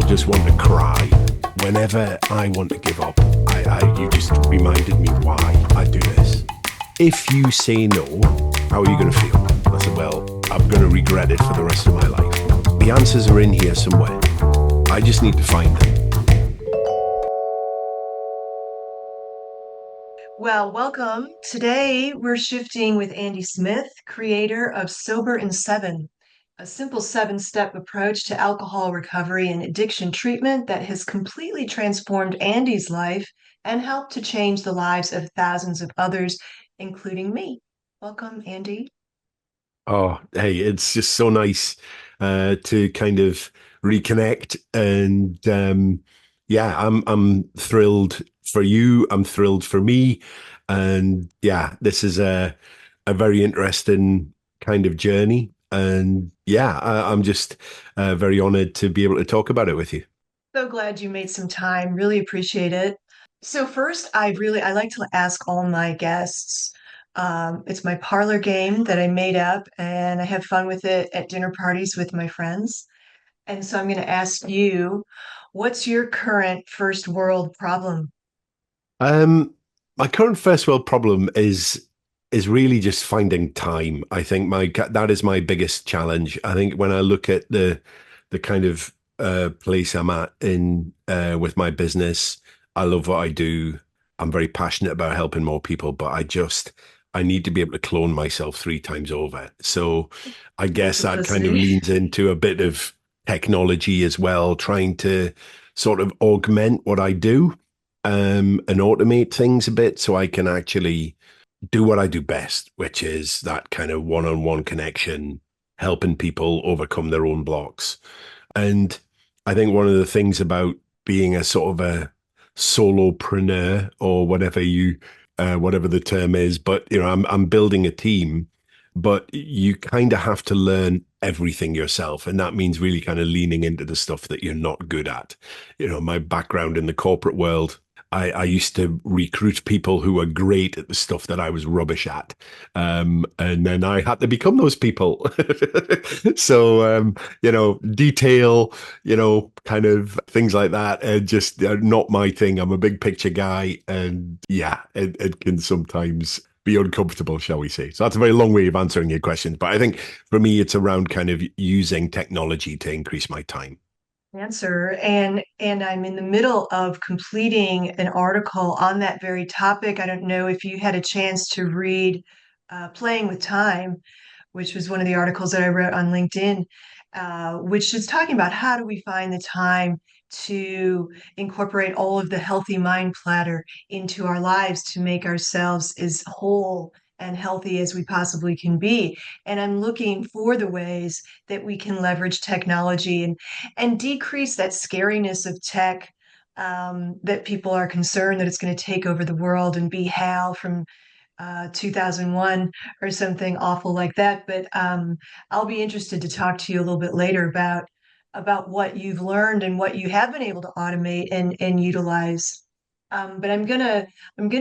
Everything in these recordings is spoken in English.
just want to cry. Whenever I want to give up, you just reminded me why I do this. If you say no, how are you going to feel? I said, well, I'm going to regret it for the rest of my life. The answers are in here somewhere. I just need to find them. Well, welcome. Today we're shifting with Andy Smith, creator of Sober in Seven, a simple seven-step approach to alcohol recovery and addiction treatment that has completely transformed Andy's life and helped to change the lives of thousands of others, including me. Welcome, Andy. Oh, hey, it's just so nice to kind of reconnect. And yeah, I'm thrilled for you. I'm thrilled for me. And yeah, this is a very interesting kind of journey. And yeah, I'm just very honored to be able to talk about it with you. So glad you made some time. Really appreciate it. So first, I like to ask all my guests. It's my parlor game that I made up, and I have fun with it at dinner parties with my friends. And so I'm going to ask you, what's your current first world problem? Um, my current first world problem is really just finding time. I think that is my biggest challenge. I think when I look at the kind of place I'm at in with my business, I love what I do. I'm very passionate about helping more people, but I need to be able to clone myself three times over. So I guess that kind of Simplicity. leans into a bit of technology as well, trying to sort of augment what I do and automate things a bit so I can actually do what I do best, which is that kind of one-on-one connection, helping people overcome their own blocks. And I think one of the things about being a sort of a solopreneur or whatever the term is, but I'm building a team, but you kind of have to learn everything yourself, and that means really kind of leaning into the stuff that you're not good at. My background in the corporate world. I used to recruit people who were great at the stuff that I was rubbish at. And then I had to become those people. So, detail, kind of things like that, and just not my thing. I'm a big picture guy. And yeah, it can sometimes be uncomfortable, shall we say. So that's a very long way of answering your questions. But I think for me, it's around kind of using technology to increase my time. Answer. And I'm in the middle of completing an article on that very topic. I don't know if you had a chance to read Playing with Time, which was one of the articles that I wrote on LinkedIn, which is talking about how do we find the time to incorporate all of the healthy mind platter into our lives to make ourselves as whole and healthy as we possibly can be. And I'm looking for the ways that we can leverage technology and decrease that scariness of tech, that people are concerned that it's going to take over the world and be Hal from 2001 or something awful like that. But I'll be interested to talk to you a little bit later about what you've learned and what you have been able to automate and utilize. But I'm gonna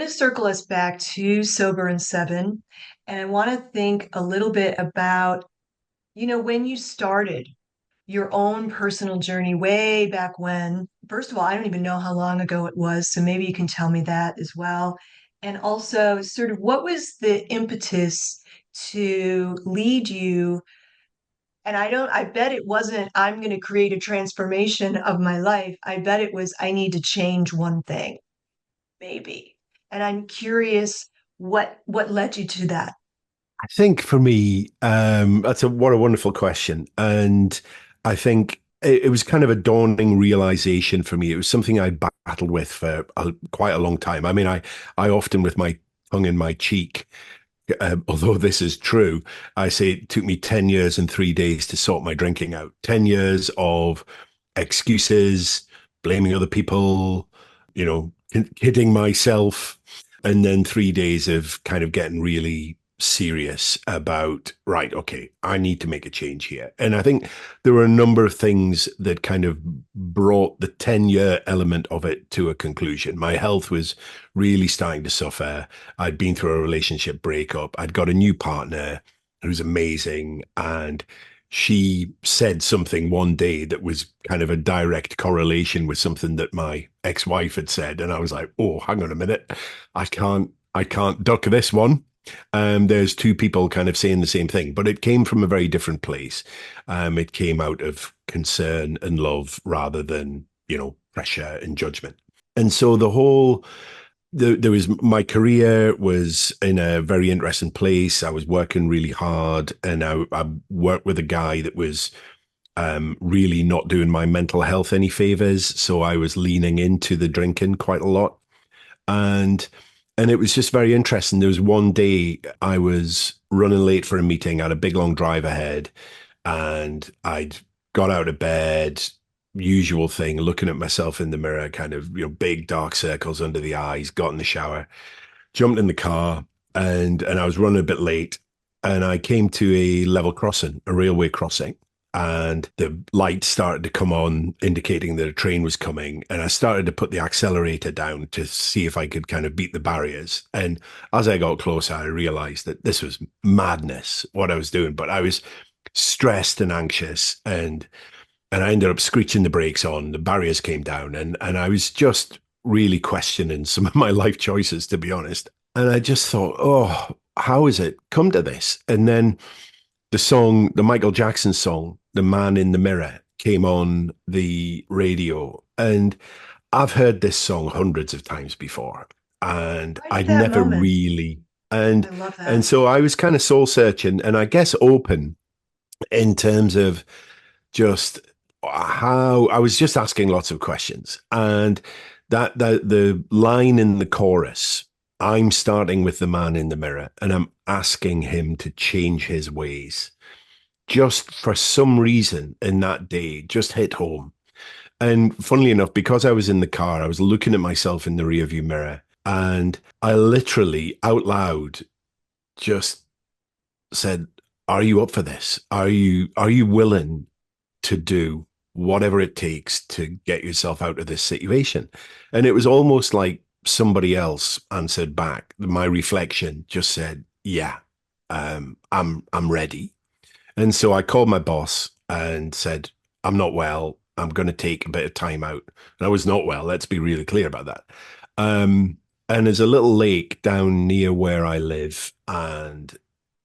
circle us back to Sober and Seven, and I want to think a little bit about, when you started your own personal journey way back when. First of all, I don't even know how long ago it was, so maybe you can tell me that as well. And also, sort of, what was the impetus to lead you? And I bet it wasn't, I'm going to create a transformation of my life. I bet it was, I need to change one thing, maybe. And I'm curious what led you to that. I think for me, that's what a wonderful question. And I think it was kind of a dawning realization for me. It was something I battled with for quite a long time. I mean, I often, with my tongue in my cheek, although this is true, I say it took me 10 years and 3 days to sort my drinking out. 10 years of excuses, blaming other people, kidding myself, and then 3 days of kind of getting really serious about, right, okay, I need to make a change here. And I think there were a number of things that kind of brought the 10-year element of it to a conclusion. My health was really starting to suffer. I'd been through a relationship breakup. I'd got a new partner who's amazing. And she said something one day that was kind of a direct correlation with something that my ex-wife had said. And I was like, oh, hang on a minute. I can't duck this one. There's two people kind of saying the same thing, but it came from a very different place. It came out of concern and love rather than, pressure and judgment. And so there was my career was in a very interesting place. I was working really hard, and I worked with a guy that was really not doing my mental health any favors. So I was leaning into the drinking quite a lot, and and it was just very interesting. There was one day I was running late for a meeting. I had a big long drive ahead, and I'd got out of bed, usual thing, looking at myself in the mirror, kind of, big dark circles under the eyes, got in the shower, jumped in the car, and I was running a bit late, and I came to a level crossing, a railway crossing, and the lights started to come on, indicating that a train was coming. And I started to put the accelerator down to see if I could kind of beat the barriers. And as I got closer, I realized that this was madness, what I was doing. But I was stressed and anxious, and I ended up screeching the brakes on. The barriers came down, and I was just really questioning some of my life choices, to be honest. And I just thought, oh, how has it come to this? And then the Michael Jackson song, The Man in the Mirror, came on the radio. And I've heard this song hundreds of times before, and Why I'd that never moment? really, and I love and that. so I was kind of soul searching, and I guess open in terms of just how I was just asking lots of questions. And that the line in the chorus, I'm starting with the man in the mirror and I'm asking him to change his ways. Just for some reason in that day, just hit home. And funnily enough, because I was in the car, I was looking at myself in the rearview mirror, and I literally out loud just said, "Are you up for this? Are you willing to do whatever it takes to get yourself out of this situation?" And it was almost like somebody else answered back. My reflection just said, "Yeah, I'm ready." And so I called my boss and said, "I'm not well. I'm going to take a bit of time out." And I was not well. Let's be really clear about that. Um, and there's a little lake down near where I live, and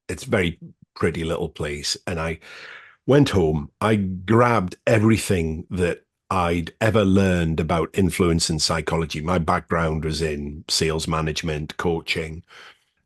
it's a very pretty little place. And I went home. I grabbed everything that I'd ever learned about influence and psychology. My background was in sales management, coaching,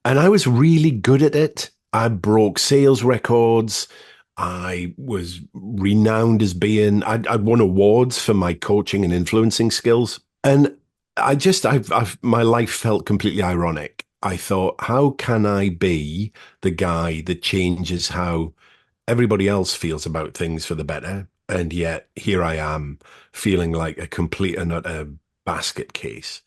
and I was really good at it. I broke sales records. I was renowned as I'd won awards for my coaching and influencing skills. And my life felt completely ironic. I thought, how can I be the guy that changes how everybody else feels about things for the better? And yet here I am feeling like a complete and utter basket case.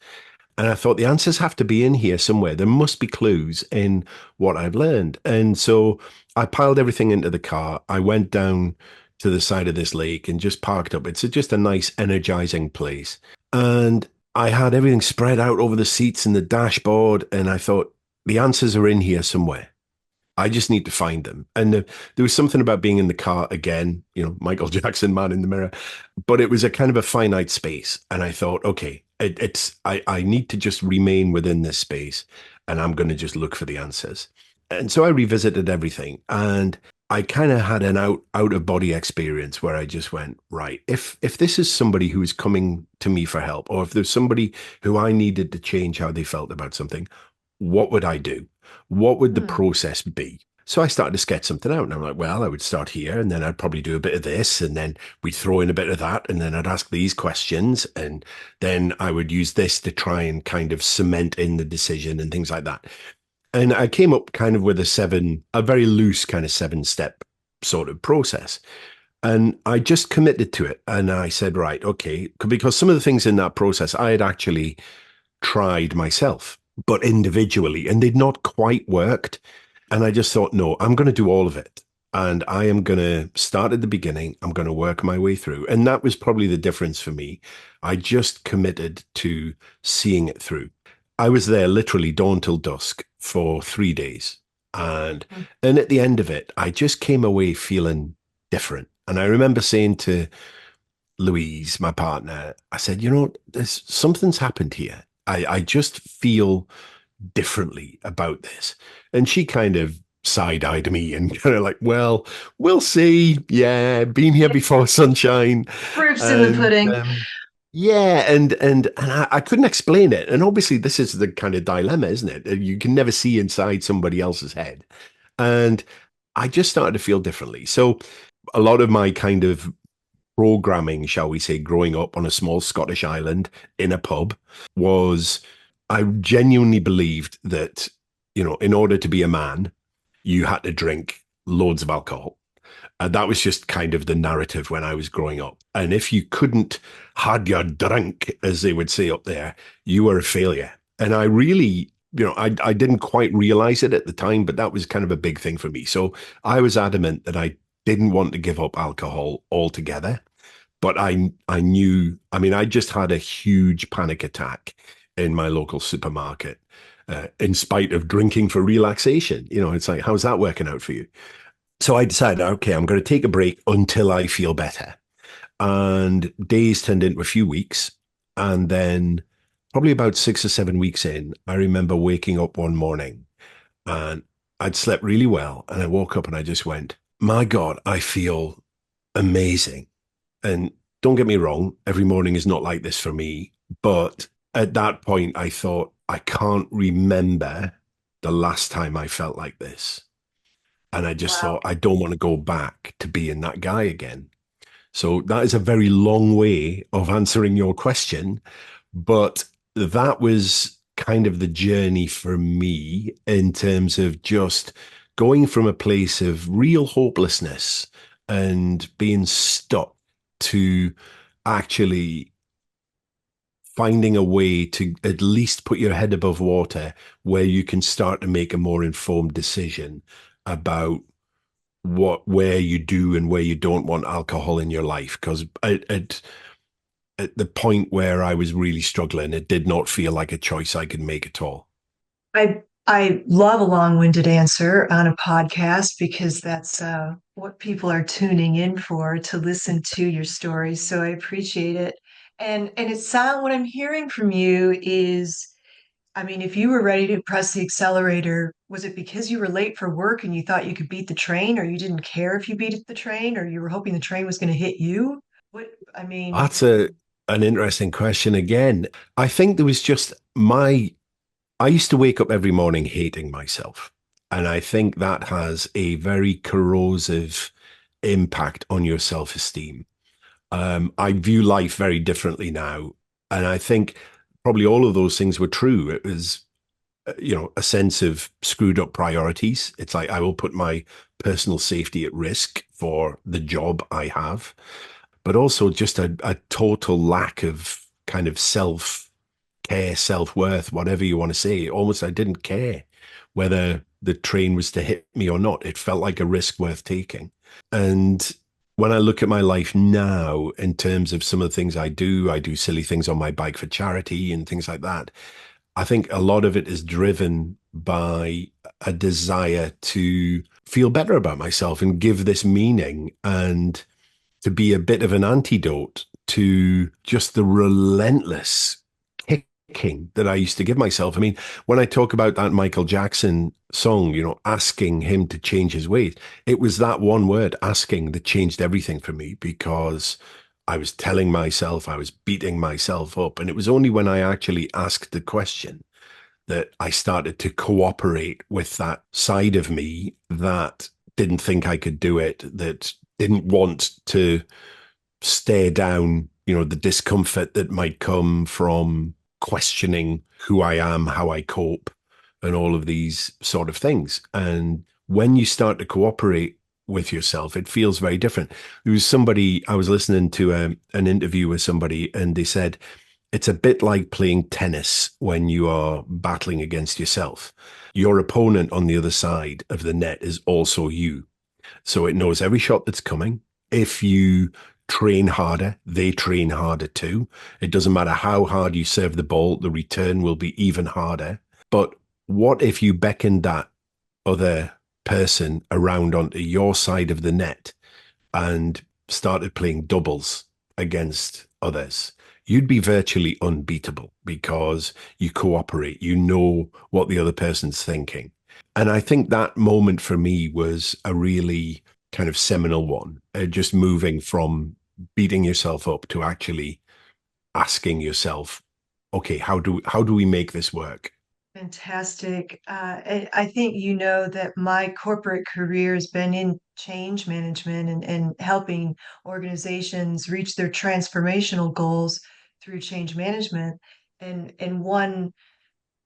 And I thought the answers have to be in here somewhere. There must be clues in what I've learned. And so I piled everything into the car. I went down to the side of this lake and just parked up. It's just a nice, energizing place. And I had everything spread out over the seats and the dashboard. And I thought the answers are in here somewhere. I just need to find them. And there was something about being in the car again, Michael Jackson, Man in the Mirror, but it was a kind of a finite space. And I thought, okay, I need to just remain within this space, and I'm going to just look for the answers. And so I revisited everything, and I kind of had an out of body experience where I just went, right, if this is somebody who is coming to me for help, or if there's somebody who I needed to change how they felt about something, what would I do? What would the Hmm. process be? So I started to sketch something out, and I'm like, well, I would start here, and then I'd probably do a bit of this, and then we'd throw in a bit of that, and then I'd ask these questions, and then I would use this to try and kind of cement in the decision and things like that. And I came up kind of with a very loose kind of 7-step sort of process. And I just committed to it. And I said, right, okay, because some of the things in that process I had actually tried myself, but individually, and they'd not quite worked. And I just thought, no, I'm going to do all of it. And I am going to start at the beginning. I'm going to work my way through. And that was probably the difference for me. I just committed to seeing it through. I was there literally dawn till dusk for 3 days. And Hmm. and at the end of it, I just came away feeling different. And I remember saying to Louise, my partner, I said, there's something's happened here. I just feel differently about this. And she kind of side-eyed me and kind of like, well, we'll see. Yeah, been here before, sunshine. Proof's in the And pudding. yeah, and I couldn't explain it. And obviously this is the kind of dilemma, isn't it? You can never see inside somebody else's head. And I just started to feel differently. So a lot of my kind of programming, shall we say, growing up on a small Scottish island in a pub was I genuinely believed that, in order to be a man, you had to drink loads of alcohol. And that was just kind of the narrative when I was growing up. And if you couldn't had your drink, as they would say up there, you were a failure. And I really, I didn't quite realize it at the time, but that was kind of a big thing for me. So I was adamant that I didn't want to give up alcohol altogether. But I knew, I mean, I just had a huge panic attack in my local supermarket, in spite of drinking for relaxation. It's like, how's that working out for you? So I decided, okay, I'm going to take a break until I feel better. And days turned into a few weeks. And then probably about 6 or 7 weeks in, I remember waking up one morning and I'd slept really well. And I woke up and I just went, my God, I feel amazing. And don't get me wrong, every morning is not like this for me. But at that point, I thought, I can't remember the last time I felt like this. And I just Wow. thought, I don't want to go back to being that guy again. So that is a very long way of answering your question. But that was kind of the journey for me in terms of just going from a place of real hopelessness and being stuck to actually finding a way to at least put your head above water where you can start to make a more informed decision about where you do and where you don't want alcohol in your life. Because at the point where I was really struggling, it did not feel like a choice I could make at all. I love a long-winded answer on a podcast because that's what people are tuning in for to listen to your story. So I appreciate it. And what I'm hearing from you is, I mean, if you were ready to press the accelerator, was it because you were late for work and you thought you could beat the train, or you didn't care if you beat the train, or you were hoping the train was going to hit you? What, I mean, That's an interesting question again. I think there was just I used to wake up every morning hating myself. And I think that has a very corrosive impact on your self-esteem. I view life very differently now. And I think probably all of those things were true. It was, a sense of screwed up priorities. It's like I will put my personal safety at risk for the job I have, but also just a total lack of kind of self care, self worth, whatever you want to say. Almost, I didn't care whether the train was to hit me or not. It felt like a risk worth taking. And when I look at my life now, in terms of some of the things I do silly things on my bike for charity and things like that. I think a lot of it is driven by a desire to feel better about myself and give this meaning and to be a bit of an antidote to just the relentless kicking that I used to give myself. I mean, when I talk about that Michael Jackson song, asking him to change his ways, it was that one word, asking, that changed everything for me because I was telling myself I was beating myself up. And it was only when I actually asked the question that I started to cooperate with that side of me that didn't think I could do it, that didn't want to stare down, the discomfort that might come from questioning who I am, how I cope, and all of these sort of things. And when you start to cooperate with yourself, it feels very different. There was somebody, I was listening to an interview with somebody, and they said, it's a bit like playing tennis when you are battling against yourself. Your opponent on the other side of the net is also you. So it knows every shot that's coming. If you train harder, they train harder too. It doesn't matter how hard you serve the ball, the return will be even harder. But what if you beckon that other person around onto your side of the net and started playing doubles against others, you'd be virtually unbeatable because you cooperate, you know what the other person's thinking. And I think that moment for me was a really kind of seminal one, just moving from beating yourself up to actually asking yourself, okay, how do we make this work? Fantastic. I think you know that my corporate career has been in change management and helping organizations reach their transformational goals through change management. And one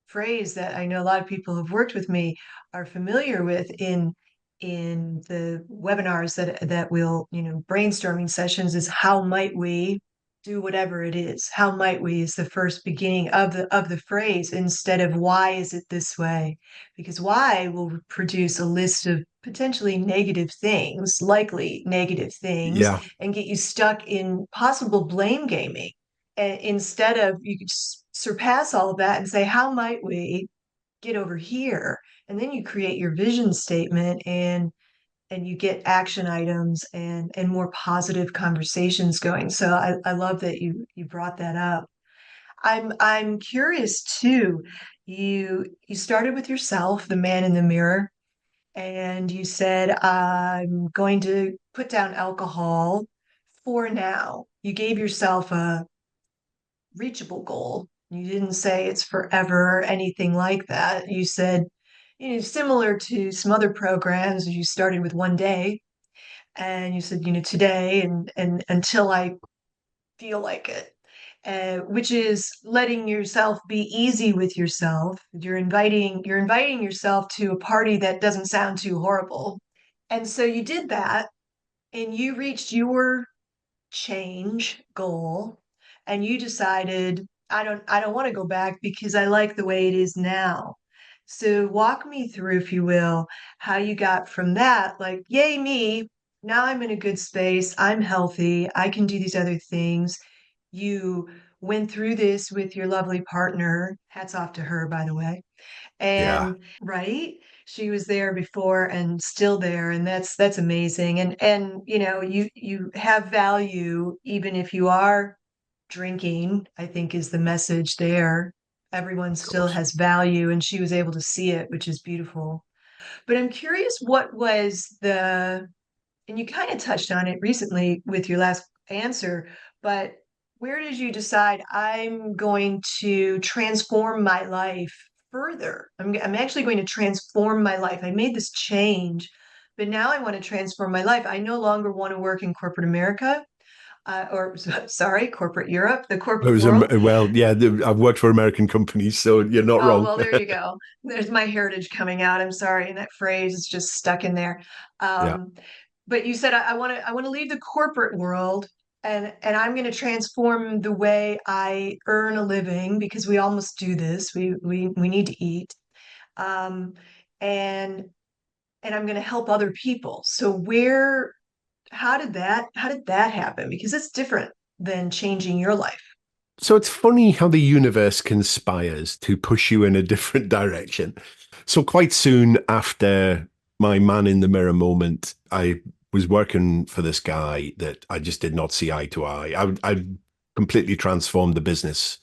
phrase that I know a lot of people who've worked with me are familiar with in the webinars that we'll, brainstorming sessions is how might we do whatever it is. How might we is the first beginning of the phrase instead of why is it this way? Because why will produce a list of potentially negative things, likely negative things, Yeah, and get you stuck in possible blame gaming. And instead of you could surpass all of that and say, how might we get over here? And then you create your vision statement and you get action items and more positive conversations going. So I love that you brought that up. I'm curious too. You started with yourself, the man in the mirror, and you said, I'm going to put down alcohol for now. You gave yourself a reachable goal. You didn't say it's forever or anything like that. You said, similar to some other programs, you started with one day and you said, today and until I feel like it. Which is letting yourself be easy with yourself. You're inviting yourself to a party that doesn't sound too horrible. And so you did that and you reached your change goal and you decided I don't want to go back because I like the way it is now. So walk me through, if you will, how you got from that, like, yay me, now I'm in a good space, I'm healthy, I can do these other things. You went through this with your lovely partner. Hats off to her, by the way. yeah. And right, she was there before and still there, and that's amazing. And you have value even if you are drinking, I think is the message there. Everyone Of still course. has value, and she was able to see it, which is beautiful. But I'm curious, what was the, and you kind of touched on it recently with your last answer, but where did you decide I'm going to transform my life further? I'm actually going to transform my life. I made this change, but now I want to transform my life. I no longer want to work in corporate America, or sorry, corporate Europe, the It corporate was world. well, yeah. I've worked for American companies, so you're not Oh, wrong. well, there you go. There's my heritage coming out. I'm sorry. And that phrase is just stuck in there. Yeah, Um, but you said I want to leave the corporate world and I'm going to transform the way I earn a living because we all must do this. We need to eat. Um, and and I'm going to help other people. So how did that happen? Because it's different than changing your life. so it's funny how the universe conspires to push you in a different direction. So quite soon after my man in the mirror moment, I was working for this guy that I just did not see eye to eye. I completely transformed the business,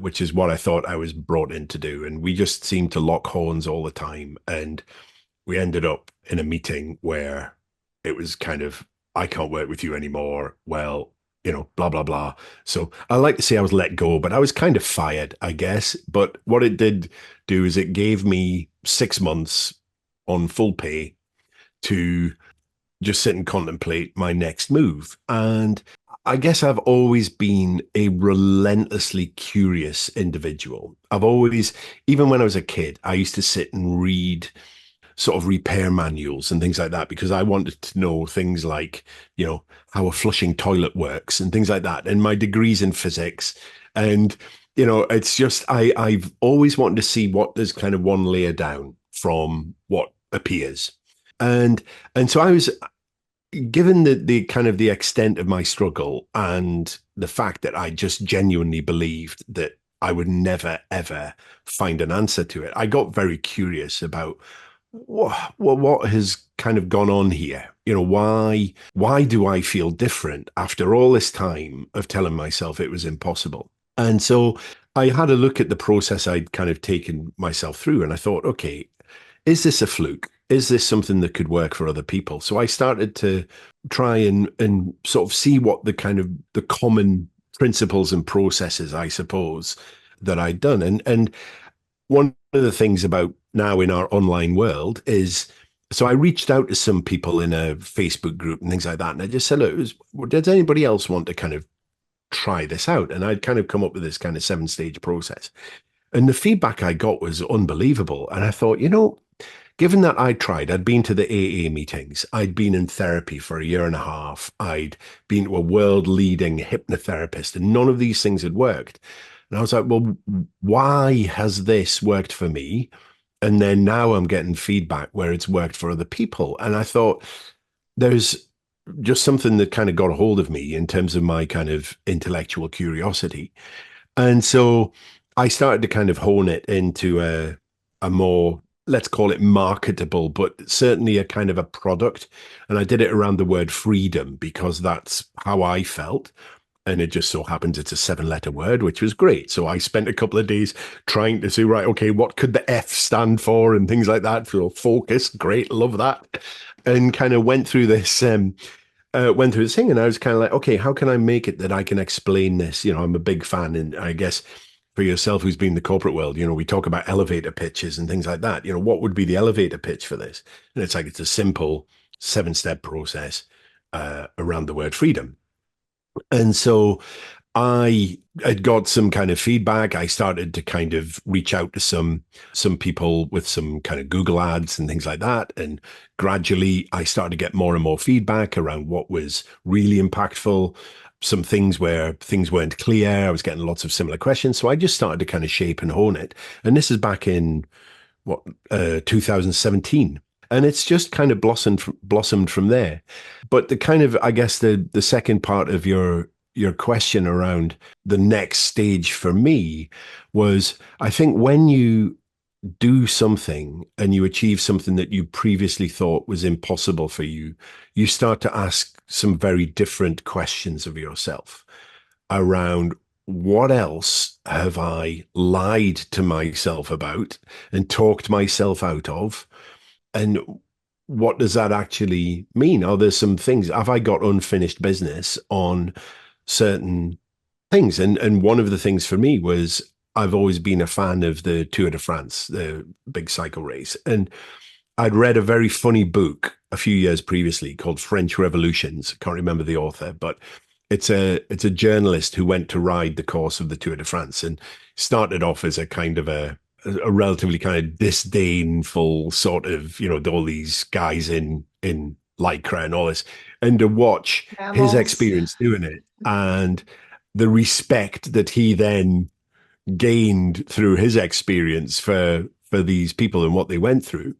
which is what I thought I was brought in to do. And we just seemed to lock horns all the time. And we ended up in a meeting where it was kind of, I can't work with you anymore. Well, blah, blah, blah. So I like to say I was let go, but I was kind of fired, I guess. But what it did do is it gave me 6 months on full pay to just sit and contemplate my next move. And I guess I've always been a relentlessly curious individual. I've always, even when I was a kid, I used to sit and read sort of repair manuals and things like that because I wanted to know things like, how a flushing toilet works and things like that. And my degrees in physics. And, it's just, I've always wanted to see what there's kind of one layer down from what appears. And, and so I was given the kind of the extent of my struggle and the fact that I just genuinely believed that I would never ever find an answer to it, I got very curious about what has kind of gone on here. Why do I feel different after all this time of telling myself it was impossible? And so I had a look at the process I'd kind of taken myself through, and I thought, okay, is this a fluke? Is this something that could work for other people? So I started to try and sort of see what the kind of the common principles and processes, I suppose, that I'd done. And one of the things about now in our online world is, so I reached out to some people in a Facebook group and things like that, and I just said, look, does anybody else want to kind of try this out? And I'd kind of come up with this kind of 7-stage process. And the feedback I got was unbelievable. And I thought, given that I'd been to the AA meetings, I'd been in therapy for a year and a half, I'd been to a world leading hypnotherapist, and none of these things had worked. And I was like, well, why has this worked for me? And then now I'm getting feedback where it's worked for other people. And I thought there's just something that kind of got a hold of me in terms of my kind of intellectual curiosity. And so I started to kind of hone it into a more, let's call it marketable, but certainly a kind of a product. And I did it around the word freedom because that's how I felt. And it just so happens it's a 7-letter word, which was great. So I spent a couple of days trying to see, right, okay, what could the F stand for and things like that. So focus, great, love that. And kind of went through this thing, and I was kind of like, okay, how can I make it that I can explain this? I'm a big fan, and I guess for yourself, who's been in the corporate world, we talk about elevator pitches and things like that. What would be the elevator pitch for this? And it's like, it's a simple 7-step process around the word freedom. And so I had got some kind of feedback. I started to kind of reach out to some people with some kind of Google ads and things like that. And gradually I started to get more and more feedback around what was really impactful. Some things where things weren't clear. I was getting lots of similar questions. So I just started to kind of shape and hone it. And this is back in 2017. And it's just kind of blossomed from there. But the kind of, I guess, the second part of your question around the next stage for me was, I think when you do something and you achieve something that you previously thought was impossible for you, you start to ask some very different questions of yourself around, what else have I lied to myself about and talked myself out of? And what does that actually mean? Are there some things, have I got unfinished business on certain things? And one of the things for me was, I've always been a fan of the Tour de France, the big cycle race. And I'd read a very funny book a few years previously called French Revolutions. I can't remember the author, but it's a journalist who went to ride the course of the Tour de France and started off as a kind of a relatively kind of disdainful sort of, all these guys in lycra and all this, and to watch his Mammals. experience doing it and the respect that he then gained through his experience for these people and what they went through.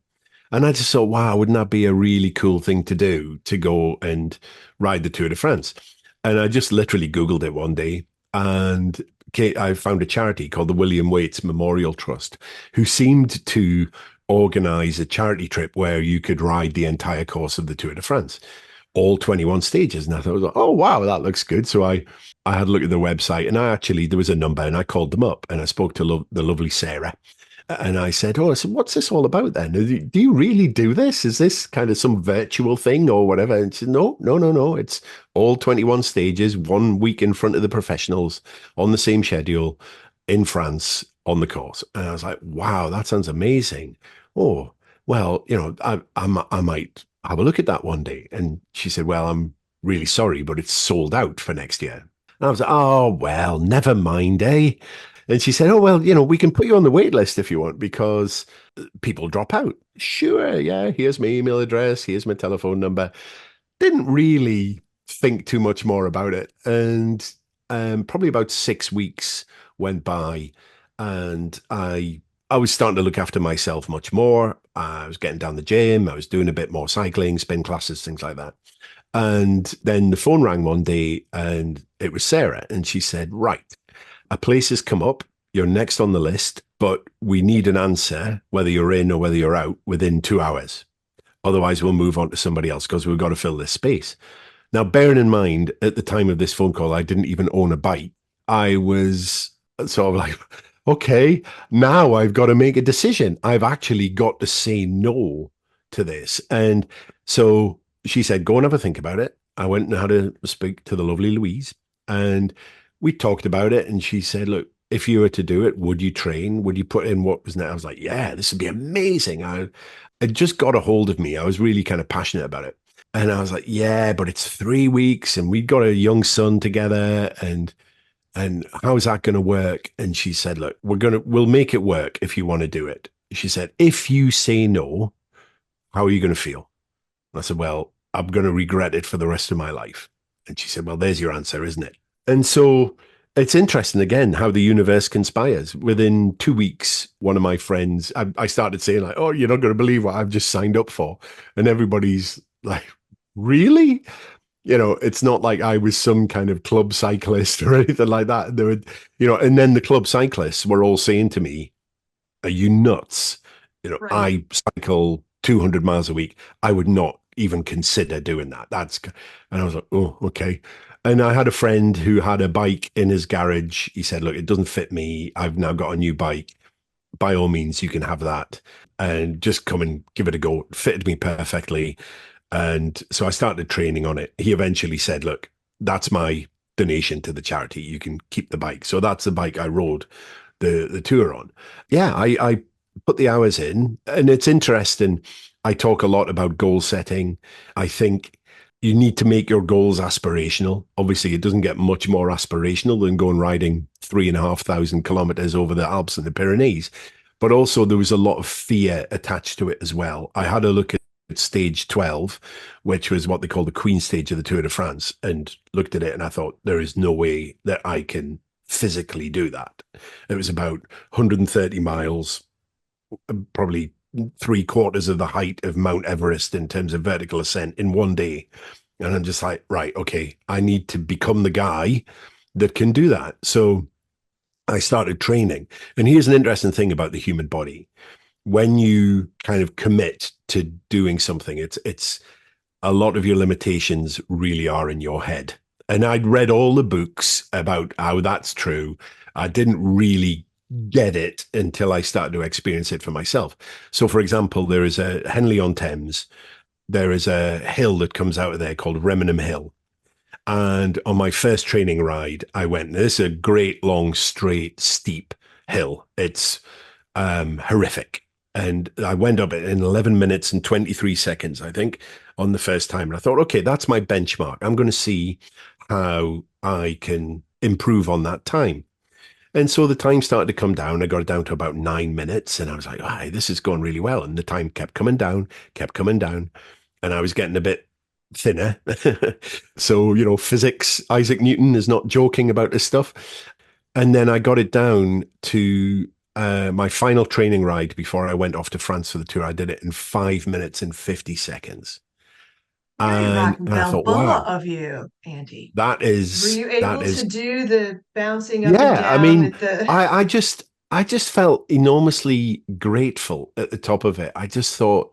And I just thought, wow, wouldn't that be a really cool thing to do, to go and ride the Tour de France? And I just literally Googled it one day, and I found a charity called the William Waits Memorial Trust, who seemed to organize a charity trip where you could ride the entire course of the Tour de France, all 21 stages. And I thought, oh, wow, that looks good. So I had a look at the website, and there was a number, and I called them up and I spoke to the lovely Sarah. And I said, what's this all about then? Do you really do this? Is this kind of some virtual thing or whatever? And she said, no, no, no, no. It's all 21 stages, 1 week in front of the professionals on the same schedule in France on the course. And I was like, wow, that sounds amazing. Oh, well, I might have a look at that one day. And she said, well, I'm really sorry, but it's sold out for next year. And I was like, oh, well, never mind, eh? And she said, oh, well, we can put you on the wait list if you want, because people drop out. Sure, yeah, here's my email address, here's my telephone number. Didn't really think too much more about it. And probably about 6 weeks went by, and I was starting to look after myself much more. I was getting down the gym, I was doing a bit more cycling, spin classes, things like that. And then the phone rang one day, and it was Sarah, and she said, right, a place has come up. You're next on the list, but we need an answer, whether you're in or whether you're out, within 2 hours. Otherwise, we'll move on to somebody else because we've got to fill this space. Now, bearing in mind, at the time of this phone call, I didn't even own a bike. I was sort of like, okay, now I've got to make a decision. I've actually got to say no to this. And so she said, go and have a think about it. I went and had to speak to the lovely Louise, and we talked about it. And she said, look, if you were to do it, would you train? Would you put in what was now? I was like, yeah, this would be amazing. It just got a hold of me. I was really kind of passionate about it. And I was like, yeah, but it's 3 weeks and we've got a young son together, and how's that going to work? And she said, look, we'll make it work if you want to do it. She said, if you say no, how are you going to feel? And I said, well, I'm going to regret it for the rest of my life. And she said, well, there's your answer, isn't it? And so it's interesting again how the universe conspires. Within 2 weeks, one of my friends, I started saying like, oh, you're not going to believe what I've just signed up for. And everybody's like, really? It's not like I was some kind of club cyclist or anything like that. There were, and then the club cyclists were all saying to me, are you nuts? Right. I cycle 200 miles a week. I would not even consider doing that. And I was like, oh, okay. And I had a friend who had a bike in his garage. He said, look, it doesn't fit me. I've now got a new bike. By all means, you can have that and just come and give it a go. It fitted me perfectly. And so I started training on it. He eventually said, look, that's my donation to the charity. You can keep the bike. So that's the bike I rode the tour on. Yeah, I put the hours in, and it's interesting. I talk a lot about goal setting. I think you need to make your goals aspirational. Obviously, it doesn't get much more aspirational than going riding 3,500 kilometers over the Alps and the Pyrenees. But also, there was a lot of fear attached to it as well. I had a look at stage 12, which was what they call the Queen stage of the Tour de France, and looked at it and I thought, there is no way that I can physically do that. It was about 130 miles, probably three quarters of the height of Mount Everest in terms of vertical ascent in one day. And I'm just like, right, okay, I need to become the guy that can do that. So I started training. And here's an interesting thing about the human body. When you kind of commit to doing something, it's a lot of your limitations really are in your head. And I'd read all the books about how that's true. I didn't really get it until I started to experience it for myself. So, for example, there is a Henley-on-Thames. There is a hill that comes out of there called Remenham Hill. And on my first training ride, I went, this is a great, long, straight, steep hill. It's horrific. And I went up it in 11 minutes and 23 seconds, I think, on the first time. And I thought, okay, that's my benchmark. I'm going to see how I can improve on that time. And so the time started to come down. I got it down to about 9 minutes. And I was like, oh, this is going really well. And the time kept coming down, kept coming down. And I was getting a bit thinner. So, physics, Isaac Newton is not joking about this stuff. And then I got it down to my final training ride before I went off to France for the tour. I did it in 5 minutes and 50 seconds. Very rock And I thought, balboa wow, of you, Andy. that Were is, you that able to is, do the bouncing up and yeah. I down mean, at the I just felt enormously grateful at the top of it. I just thought,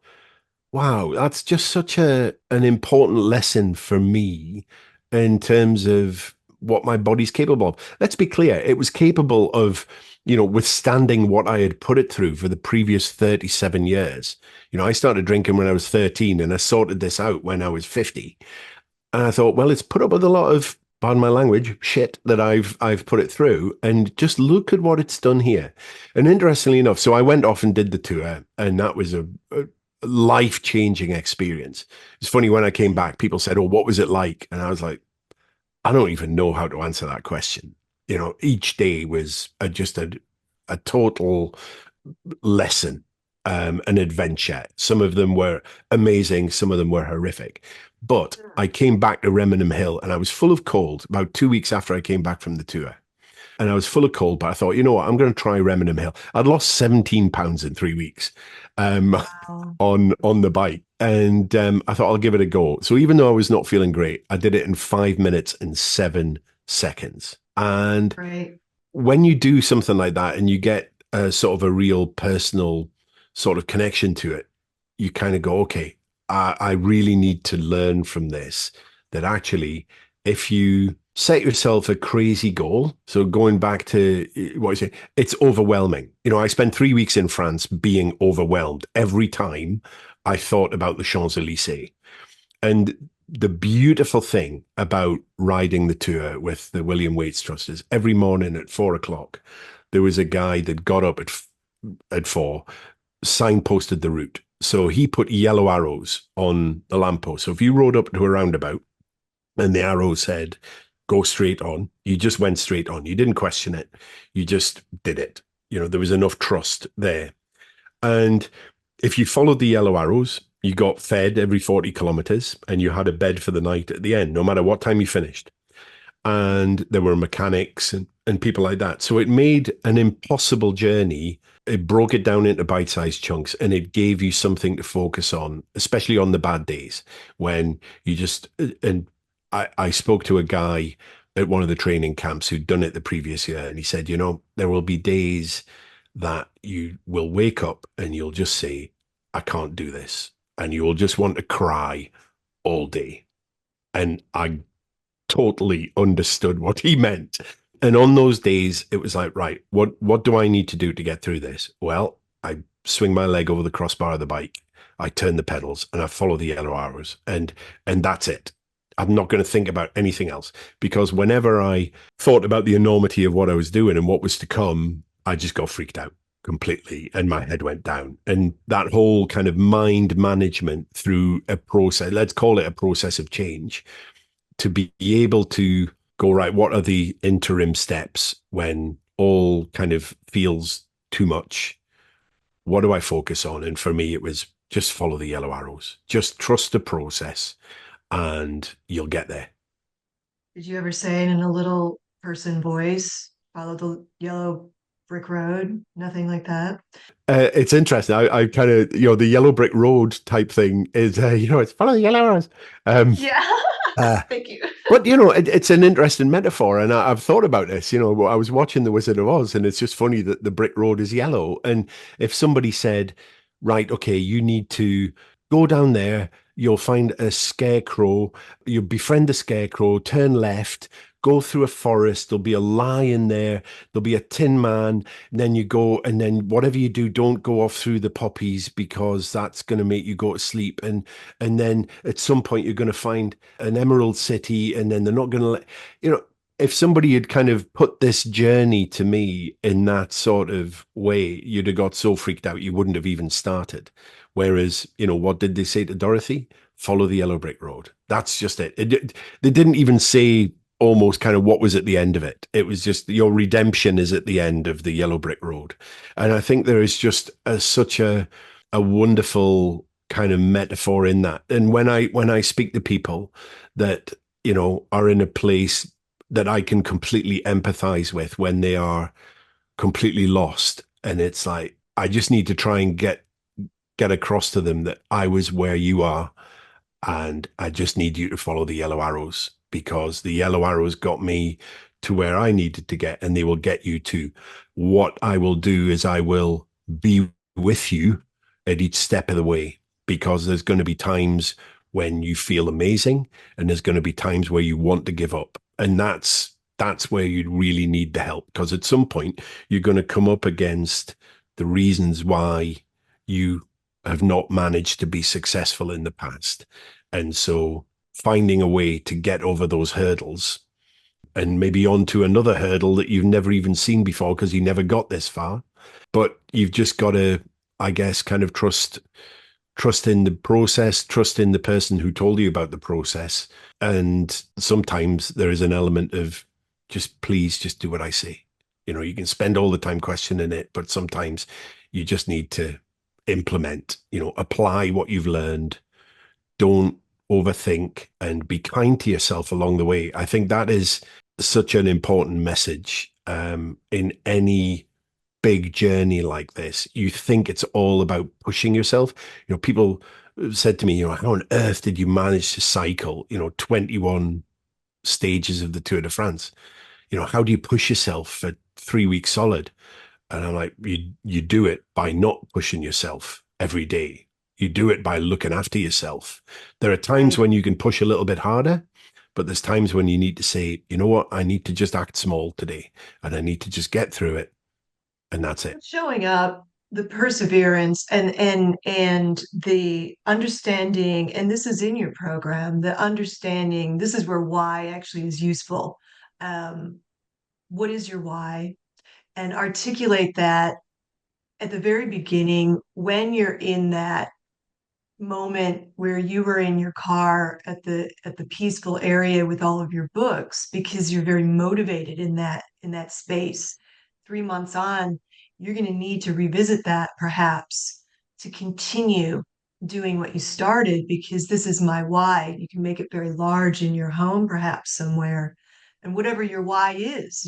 wow, that's just such an important lesson for me in terms of what my body's capable of. Let's be clear, it was capable of, withstanding what I had put it through for the previous 37 years. I started drinking when I was 13 and I sorted this out when I was 50. And I thought, well, it's put up with a lot of, pardon my language, shit that I've put it through, and just look at what it's done here. And interestingly enough, so I went off and did the tour, and that was a life-changing experience. It's funny, when I came back, people said, "Oh, what was it like?" And I was like, I don't even know how to answer that question. Each day was just a total lesson, an adventure. Some of them were amazing, some of them were horrific. But I came back to Remenham Hill and I was full of cold about 2 weeks after I came back from the tour. And I was full of cold, but I thought, you know what, I'm going to try Remenham Hill. I'd lost 17 pounds in 3 weeks wow. on the bike. And I thought I'll give it a go. So even though I was not feeling great, I did it in 5 minutes and 7 seconds. And Right. when you do something like that and you get a sort of a real personal sort of connection to it, you kind of go, okay, I really need to learn from this that actually, if you set yourself a crazy goal, so going back to what you say, it's overwhelming. I spent 3 weeks in France being overwhelmed every time I thought about the Champs-Elysees. And the beautiful thing about riding the tour with the William Waits Trust is every morning at 4 o'clock, there was a guy that got up at 4, signposted the route. So he put yellow arrows on the lamppost. So if you rode up to a roundabout and the arrow said, go straight on, you just went straight on. You didn't question it. You just did it. There was enough trust there. And if you followed the yellow arrows, you got fed every 40 kilometers and you had a bed for the night at the end, no matter what time you finished. And there were mechanics and people like that. So it made an impossible journey. It broke it down into bite-sized chunks and it gave you something to focus on, especially on the bad days when you just, and I spoke to a guy at one of the training camps who'd done it the previous year. And he said, there will be days that you will wake up and you'll just say, I can't do this. And you will just want to cry all day. And I totally understood what he meant. And on those days, it was like, right, what do I need to do to get through this? Well, I swing my leg over the crossbar of the bike, I turn the pedals, and I follow the yellow arrows, and that's it. I'm not going to think about anything else because whenever I thought about the enormity of what I was doing and what was to come, I just got freaked out completely and my head went down. And that whole kind of mind management through a process, let's call it a process of change, to be able to go, right, what are the interim steps when all kind of feels too much? What do I focus on? And for me, it was just follow the yellow arrows, just trust the process and you'll get there. Did you ever say it in a little person voice, follow the yellow brick road? Nothing like that. It's interesting. I kind of, the yellow brick road type thing is, it's follow the yellow arrows. Um, Yeah. uh, Thank you. But it's an interesting metaphor, and I've thought about this. I was watching The Wizard of Oz, and it's just funny that the brick road is yellow. And if somebody said, "Right, okay, you need to go down there, you'll find a scarecrow, you befriend the scarecrow, turn left, go through a forest, there'll be a lion there, there'll be a tin man, and then you go, and then whatever you do, don't go off through the poppies because that's going to make you go to sleep, and then at some point you're going to find an emerald city, and then they're not going to let you know." If somebody had kind of put this journey to me in that sort of way, you'd have got so freaked out you wouldn't have even started. Whereas, what did they say to Dorothy? Follow the yellow brick road. That's just it. They didn't even say almost kind of what was at the end of it. It was just your redemption is at the end of the yellow brick road. And I think there is just such a wonderful kind of metaphor in that. And when I speak to people that, are in a place that I can completely empathize with when they are completely lost. And it's like, I just need to try and get across to them that I was where you are. And I just need you to follow the yellow arrows because the yellow arrows got me to where I needed to get, and they will get you to. What I will do is I will be with you at each step of the way because there's going to be times when you feel amazing and there's going to be times where you want to give up. And that's where you really need the help because at some point you're going to come up against the reasons why you have not managed to be successful in the past. And so finding a way to get over those hurdles and maybe onto another hurdle that you've never even seen before because you never got this far. But you've just got to, I guess, kind of trust in the process, trust in the person who told you about the process. And sometimes there is an element of please just do what I say. You can spend all the time questioning it, but sometimes you just need to implement, apply what you've learned. Don't overthink and be kind to yourself along the way. I think that is such an important message in any big journey like this. You think it's all about pushing yourself. People said to me, how on earth did you manage to cycle, 21 stages of the Tour de France? How do you push yourself for 3 weeks solid? And I'm like, you do it by not pushing yourself every day. You do it by looking after yourself. There are times Right. when you can push a little bit harder, but there's times when you need to say, you know what, I need to just act small today and I need to just get through it. And that's it. Showing up, the perseverance and the understanding, and this is in your program, the understanding, this is where why actually is useful. Um, what is your why? And articulate that at the very beginning when you're in that moment where you were in your car at the peaceful area with all of your books because you're very motivated in that space. 3 months on, you're going to need to revisit that perhaps to continue doing what you started because this is my why. You can make it very large in your home perhaps somewhere, and whatever your why is,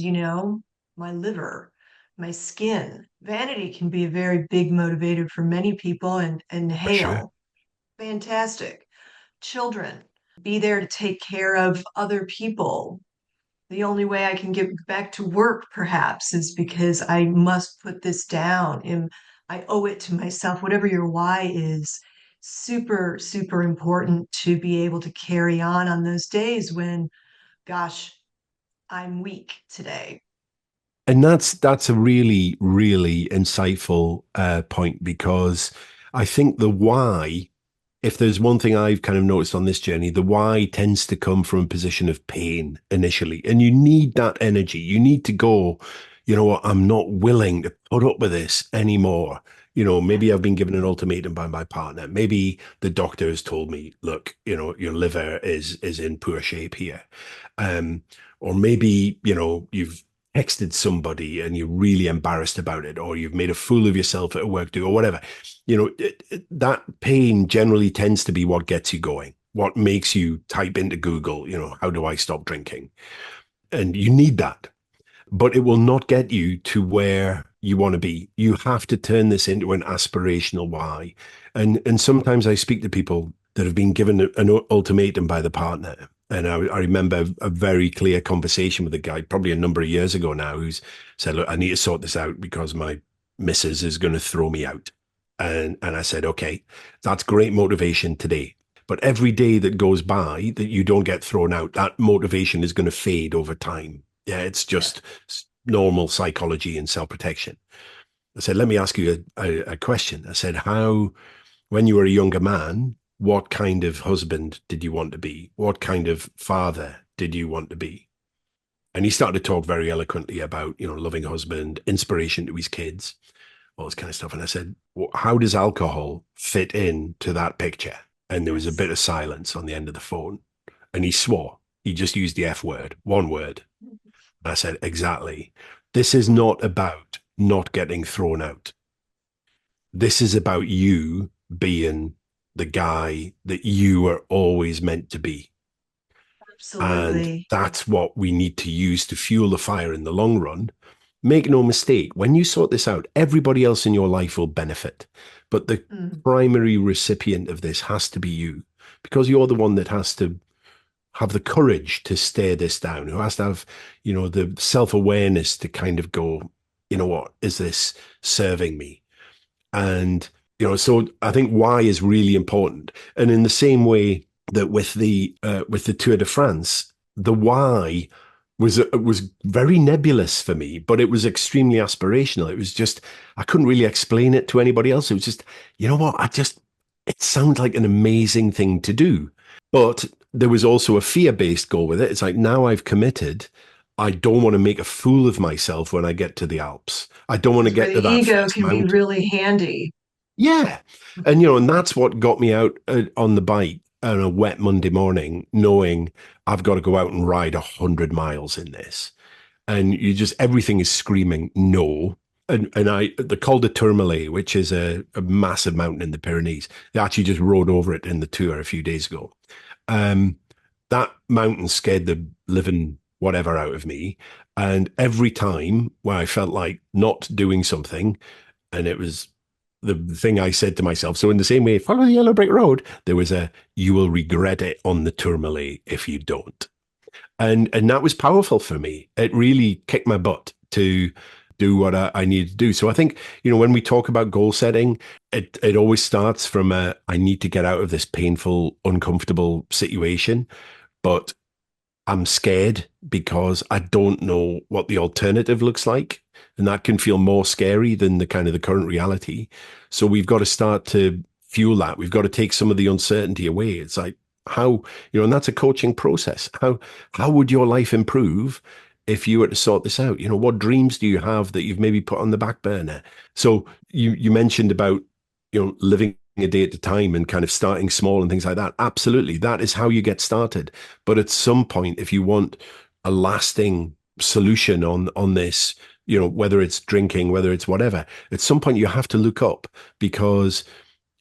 my liver, my skin. Vanity can be a very big motivator for many people, and For sure. hail. Fantastic. Children, be there to take care of other people. The only way I can get back to work, perhaps, is because I must put this down and I owe it to myself, whatever your why is. Super, super important to be able to carry on those days when, gosh, I'm weak today. And that's a really, really insightful point because I think the why, if there's one thing I've kind of noticed on this journey, the why tends to come from a position of pain initially. And you need that energy. You need to go, you know what, I'm not willing to put up with this anymore. Yeah, Maybe I've been given an ultimatum by my partner. Maybe the doctor has told me, look, your liver is in poor shape here. Um, or maybe, you've texted somebody and you're really embarrassed about it, or you've made a fool of yourself at a work do, or whatever. That pain generally tends to be what gets you going, what makes you type into Google, how do I stop drinking? And you need that, but it will not get you to where you want to be. You have to turn this into an aspirational why. And sometimes I speak to people that have been given an ultimatum by the partner. And I remember a very clear conversation with a guy, probably a number of years ago now, who's said, look, I need to sort this out because my missus is going to throw me out. And I said, okay, that's great motivation today. But every day that goes by that you don't get thrown out, that motivation is going to fade over time. Yeah, it's yeah, just normal psychology and self protection. I said, let me ask you a question. I said, when you were a younger man, what kind of husband did you want to be? What kind of father did you want to be? And he started to talk very eloquently about, loving husband, inspiration to his kids, all this kind of stuff. And I said, well, how does alcohol fit into that picture? And there was a yes. bit of silence on the end of the phone. And he swore. He just used the F word, one word. I said, exactly. This is not about not getting thrown out. This is about you being the guy that you are always meant to be. And Absolutely. that's what we need to use to fuel the fire in the long run. Make no mistake, when you sort this out, everybody else in your life will benefit. But the Mm. primary recipient of this has to be you because you're the one that has to have the courage to stare this down, who has to have, the self-awareness to kind of go, you know what, is this serving me? And, so I think why is really important. And in the same way that with the Tour de France, the why was very nebulous for me, but it was extremely aspirational. It was just I couldn't really explain it to anybody else. It was just, you know what, it sounds like an amazing thing to do. But there was also a fear-based goal with it. It's like now I've committed. I don't want to make a fool of myself when I get to the Alps. I don't This want to is where get to the that ego first can be mountain. really handy. Yeah. And that's what got me out on the bike on a wet Monday morning, knowing I've got to go out and ride 100 miles in this. And everything is screaming no. And the Col de Tourmalet, which is a massive mountain in the Pyrenees, they actually just rode over it in the tour a few days ago. Um, that mountain scared the living whatever out of me. And every time where I felt like not doing something, and it was the thing I said to myself. So in the same way, follow the yellow brick road, there was you will regret it on the Tourmalet if you don't. And that was powerful for me. It really kicked my butt to do what I need to do. So I think, when we talk about goal setting, it always starts from I need to get out of this painful, uncomfortable situation, but I'm scared because I don't know what the alternative looks like. And that can feel more scary than the kind of the current reality. So we've got to start to fuel that. We've got to take some of the uncertainty away. It's like how, and that's a coaching process. How would your life improve if you were to sort this out? What dreams do you have that you've maybe put on the back burner? So you mentioned about, living a day at a time and kind of starting small and things like that. Absolutely. That is how you get started. But at some point, if you want a lasting solution on this, whether it's drinking, whether it's whatever, at some point you have to look up, because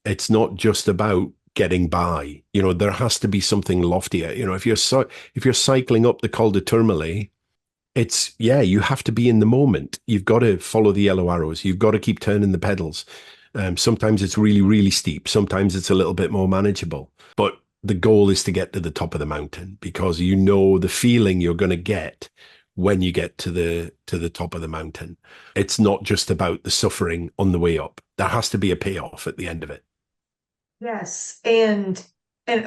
it's not just about getting by. There has to be something loftier. If you're cycling up the Col de Tourmalet, you have to be in the moment. You've got to follow the yellow arrows. You've got to keep turning the pedals. Sometimes it's really, really steep. Sometimes it's a little bit more manageable. But the goal is to get to the top of the mountain, because the feeling you're going to get when you get to the top of the mountain. It's not just about the suffering on the way up. There has to be a payoff at the end of it. Yes. And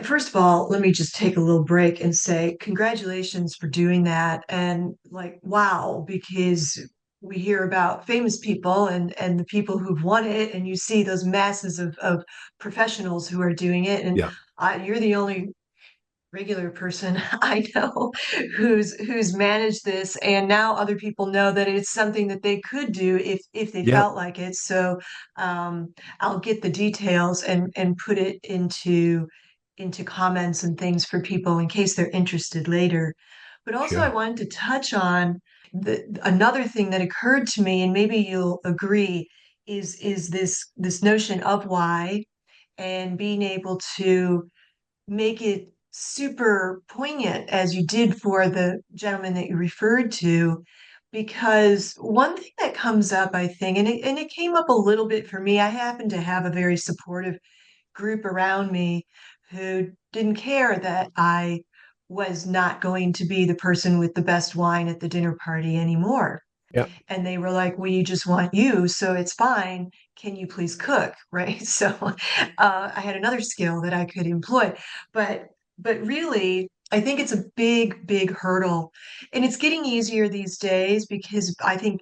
first of all, let me just take a little break and say congratulations for doing that. And like, wow, because we hear about famous people and the people who've won it, and you see those masses of professionals who are doing it. And Yeah. you're the only regular person I know who's managed this, and now other people know that it's something that they could do if they Yeah. felt like it. So I'll get the details and put it into comments and things for people in case they're interested later. But also I Sure. wanted to touch on another thing that occurred to me, and maybe you'll agree, is this notion of why, and being able to make it super poignant as you did for the gentleman that you referred to. Because one thing that comes up, I think, and it came up a little bit for me, I happen to have a very supportive group around me who didn't care that I was not going to be the person with the best wine at the dinner party anymore. Yeah. And they were like, we just want you, so it's fine. Can you please cook? Right. So I had another skill that I could employ. But but really, I think it's a big, big hurdle. And it's getting easier these days because I think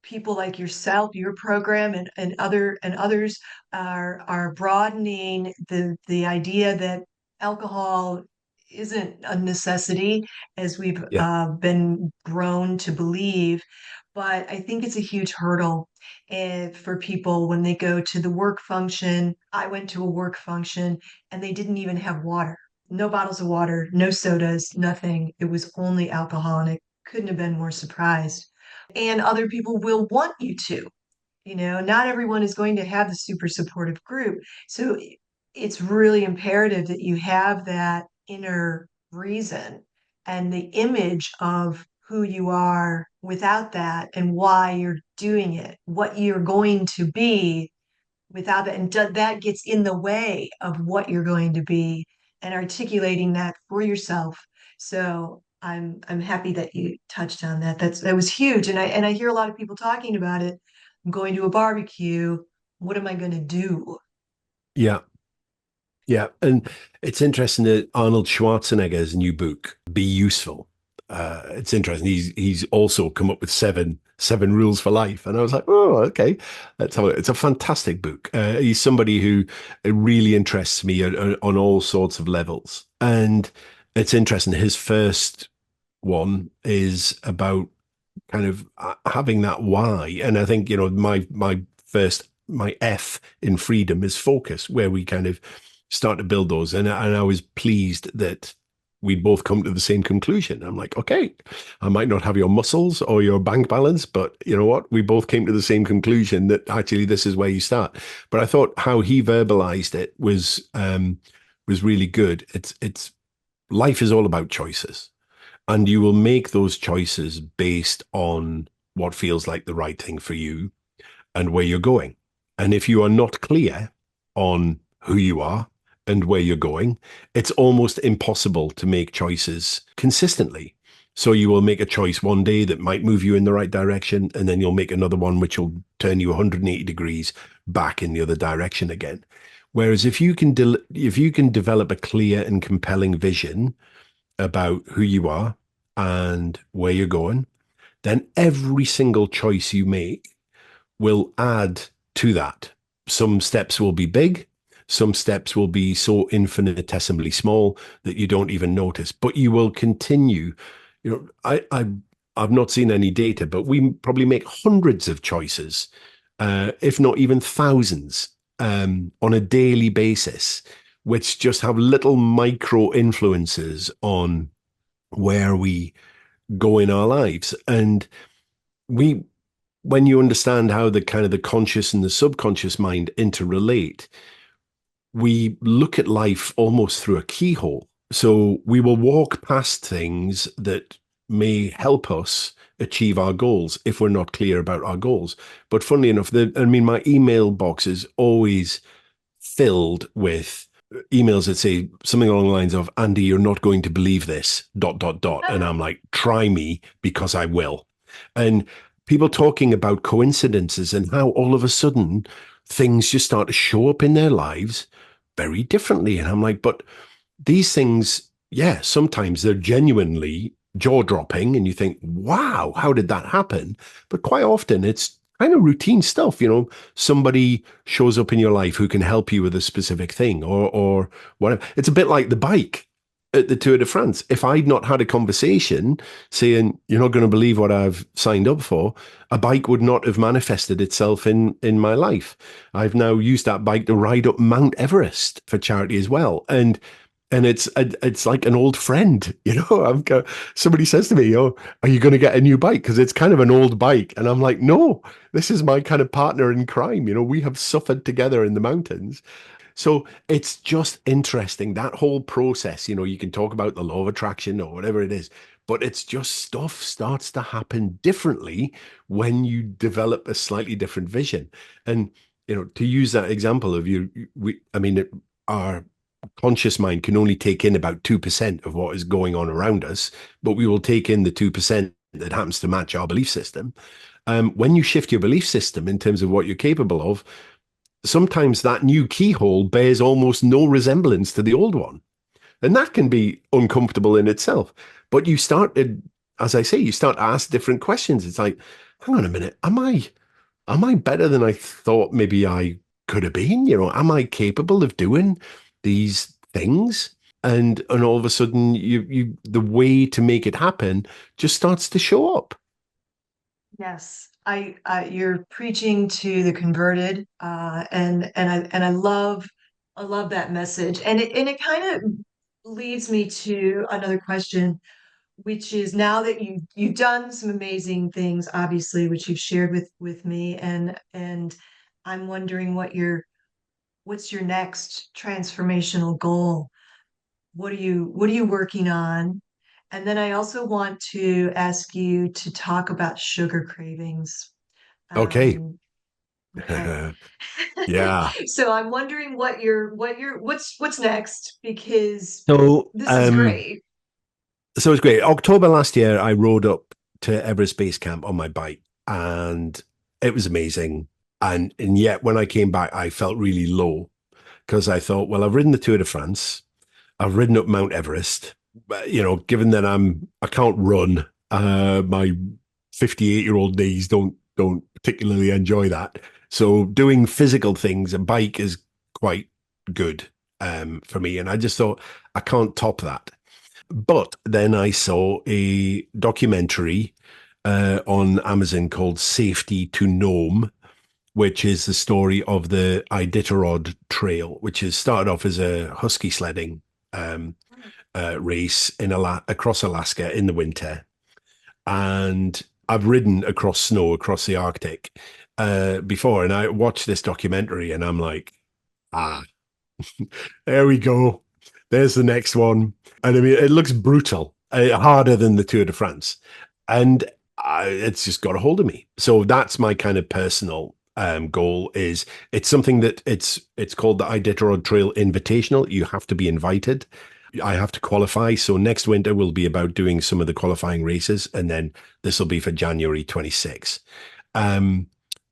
people like yourself, your program and others are broadening the idea that alcohol isn't a necessity as we've Yeah. been grown to believe. But I think it's a huge hurdle for people when they go to the work function. I went to a work function and they didn't even have water. No bottles of water, no sodas, nothing. It was only alcohol, and I couldn't have been more surprised. And other people will want you to. Not everyone is going to have the super supportive group. So it's really imperative that you have that inner reason and the image of who you are without that, and why you're doing it, what you're going to be without it. And that gets in the way of what you're going to be, and articulating that for yourself. So I'm happy that you touched on that. That was huge. And I hear a lot of people talking about it. I'm going to a barbecue. What am I going to do? Yeah. Yeah. And it's interesting that Arnold Schwarzenegger's new book, Be Useful. It's interesting. He's also come up with seven rules for life. And I was like, oh, okay. Let's have a look. It's a fantastic book. He's somebody who really interests me on all sorts of levels. And it's interesting. His first one is about kind of having that why. And I think, my F in freedom is focus, where we kind of start to build those. And I was pleased that we'd both come to the same conclusion. I'm like, okay, I might not have your muscles or your bank balance, but you know what? We both came to the same conclusion that actually this is where you start. But I thought how he verbalized it was really good. It's life is all about choices, and you will make those choices based on what feels like the right thing for you and where you're going. And if you are not clear on who you are and where you're going, it's almost impossible to make choices consistently. So you will make a choice one day that might move you in the right direction, and then you'll make another one which will turn you 180 degrees back in the other direction again. Whereas if you can develop a clear and compelling vision about who you are and where you're going, then every single choice you make will add to that. Some steps will be big, some steps will be so infinitesimally small that you don't even notice, but you will continue. I've not seen any data, but we probably make hundreds of choices, if not even thousands, on a daily basis, which just have little micro influences on where we go in our lives. And we when you understand how the kind of the conscious and the subconscious mind interrelate, we look at life almost through a keyhole. So we will walk past things that may help us achieve our goals if we're not clear about our goals. But funnily enough, my email box is always filled with emails that say something along the lines of, Andy, you're not going to believe this, dot, dot, dot. And I'm like, try me because I will. And people talking about coincidences and how all of a sudden things just start to show up in their lives very differently. And I'm like, but these things, yeah, sometimes they're genuinely jaw dropping and you think, wow, how did that happen? But quite often it's kind of routine stuff. Somebody shows up in your life who can help you with a specific thing or whatever. It's a bit like the bike at the Tour de France. If I'd not had a conversation saying, you're not going to believe what I've signed up for, a bike would not have manifested itself in my life. I've now used that bike to ride up Mount Everest for charity as well. And it's like an old friend, somebody says to me, "Oh, are you going to get a new bike?" Because it's kind of an old bike, and I'm like, "No, this is my kind of partner in crime. We have suffered together in the mountains." So it's just interesting that whole process. You can talk about the law of attraction or whatever it is, but it's just stuff starts to happen differently when you develop a slightly different vision. And to use that example of our conscious mind can only take in about 2% of what is going on around us, but we will take in the 2% that happens to match our belief system. When you shift your belief system in terms of what you're capable of, sometimes that new keyhole bears almost no resemblance to the old one. And that can be uncomfortable in itself. But you start to, as I say, you start to ask different questions. It's like, hang on a minute, am I better than I thought maybe I could have been? Am I capable of doing these things? And all of a sudden the way to make it happen just starts to show up. Yes, you're preaching to the converted, and I love that message, and it kind of leads me to another question, which is now that you've done some amazing things, obviously, which you've shared with me, and I'm wondering what's your next transformational goal? What are you working on? And then I also want to ask you to talk about sugar cravings. Okay. Um, okay. Yeah. So I'm wondering what's next because So, this is great. So it's great. October last year, I rode up to Everest Base Camp on my bike, and it was amazing. And yet, when I came back, I felt really low because I thought, well, I've ridden the Tour de France, I've ridden up Mount Everest. But, given that I can't run, my 58-year-old knees don't particularly enjoy that. So doing physical things, a bike is quite good for me, and I just thought I can't top that. But then I saw a documentary on Amazon called Safety to Nome, which is the story of the Iditarod Trail, which has started off as a husky sledding um, race across Alaska in the winter. And I've ridden across snow across the Arctic before, and I watched this documentary, and I'm like, ah, there we go. There's the next one. And I mean, it looks brutal, harder than the Tour de France. And it's just got a hold of me. So that's my kind of personal goal is it's something that it's called the Iditarod Trail Invitational. You have to be invited. I have to qualify. So next winter will be about doing some of the qualifying races, and then this will be for January 26. Um,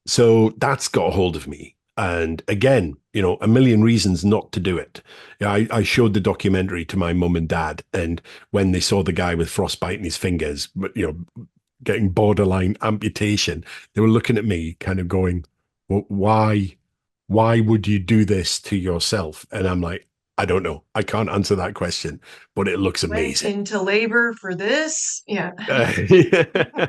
so that's got a hold of me. And again, a million reasons not to do it. I showed the documentary to my mum and dad, and when they saw the guy with frostbite in his fingers, getting borderline amputation, they were looking at me kind of going, well, why would you do this to yourself? And I'm like, I don't know. I can't answer that question, but it looks Went amazing. into labor for this. Yeah. Uh,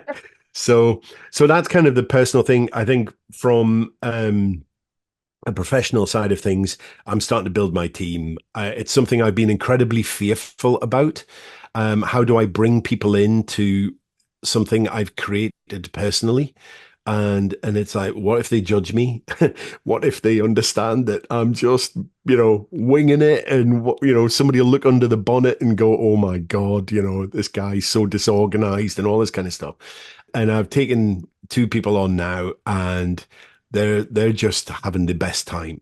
so, so that's kind of the personal thing. I think from a professional side of things, I'm starting to build my team. It's something I've been incredibly fearful about. How do I bring people into something I've created personally? And it's like, what if they judge me? What if they understand that I'm just, winging it, and somebody will look under the bonnet and go, oh my God, this guy's so disorganized and all this kind of stuff. And I've taken two people on now, and they're just having the best time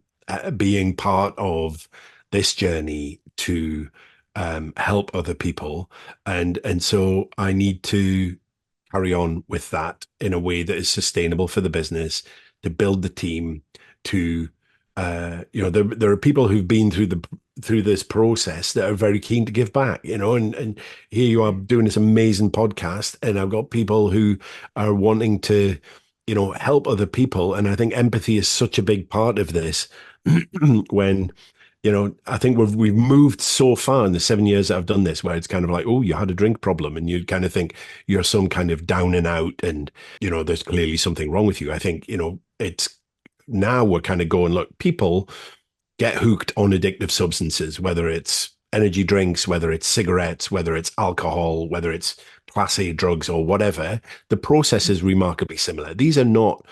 being part of this journey to help other people, and so I need to carry on with that in a way that is sustainable for the business, to build the team, to there are people who've been through this process that are very keen to give back, and here you are doing this amazing podcast, and I've got people who are wanting to, help other people. And I think empathy is such a big part of this. When I think we've moved so far in the 7 years that I've done this, where it's kind of like, oh, you had a drink problem, and you kind of think you're some kind of down and out, and there's clearly something wrong with you. I think it's now we're kind of going, look, people get hooked on addictive substances, whether it's energy drinks, whether it's cigarettes, whether it's alcohol, whether it's class A drugs or whatever. The process is remarkably similar. These are not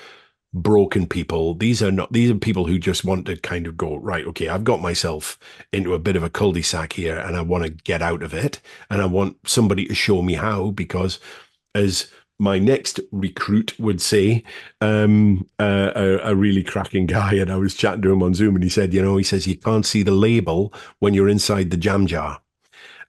broken people. These are people who just want to kind of go, right, okay, I've got myself into a bit of a cul-de-sac here, and I want to get out of it, and I want somebody to show me how, because as my next recruit would say, a really cracking guy, and I was chatting to him on Zoom, and he said, he says, you can't see the label when you're inside the jam jar.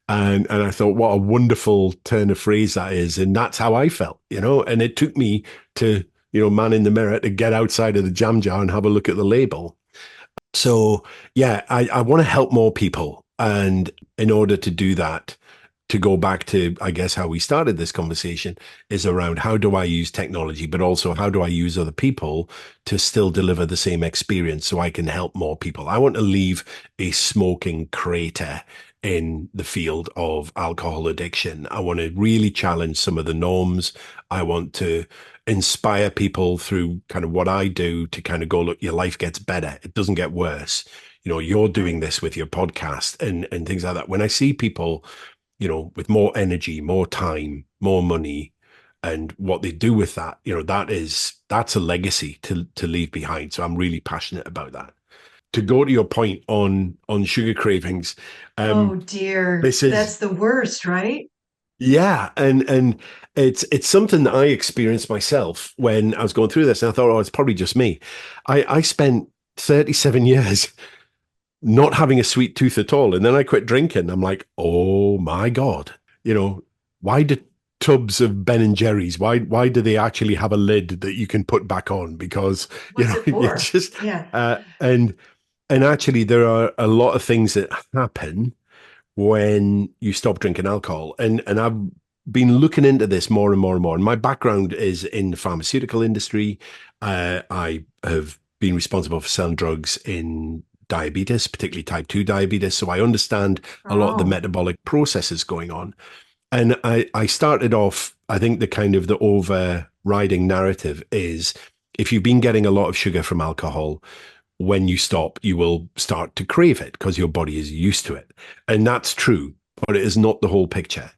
And I thought, what a wonderful turn of phrase that is. And that's how I felt, and it took me to, man in the mirror, to get outside of the jam jar and have a look at the label. So yeah, I want to help more people. And in order to do that, to go back to, I guess, how we started this conversation, is around how do I use technology, but also how do I use other people to still deliver the same experience so I can help more people. I want to leave a smoking crater in the field of alcohol addiction. I want to really challenge some of the norms. I want to inspire people through kind of what I do to kind of go, look, your life gets better. It doesn't get worse. You're doing this with your podcast and things like that. When I see people, with more energy, more time, more money, and what they do with that, that's a legacy to leave behind. So I'm really passionate about that. To go to your point on sugar cravings, Oh dear. this is That's the worst, right? yeah, and it's something that I experienced myself when I was going through this, and I thought, oh, it's probably just me. I spent 37 years not having a sweet tooth at all. And then I quit drinking. I'm like, oh my God, why do tubs of Ben and Jerry's, why do they actually have a lid that you can put back on? Because, What's it you for? just, Yeah. and actually there are a lot of things that happen when you stop drinking alcohol. And I've been looking into this more and more and more. And my background is in the pharmaceutical industry. I have been responsible for selling drugs in diabetes, particularly type 2 diabetes. So I understand a lot of the Oh, metabolic processes going on. And I started off, I think the kind of the overriding narrative is, if you've been getting a lot of sugar from alcohol, when you stop, you will start to crave it because your body is used to it. And that's true, but it is not the whole picture.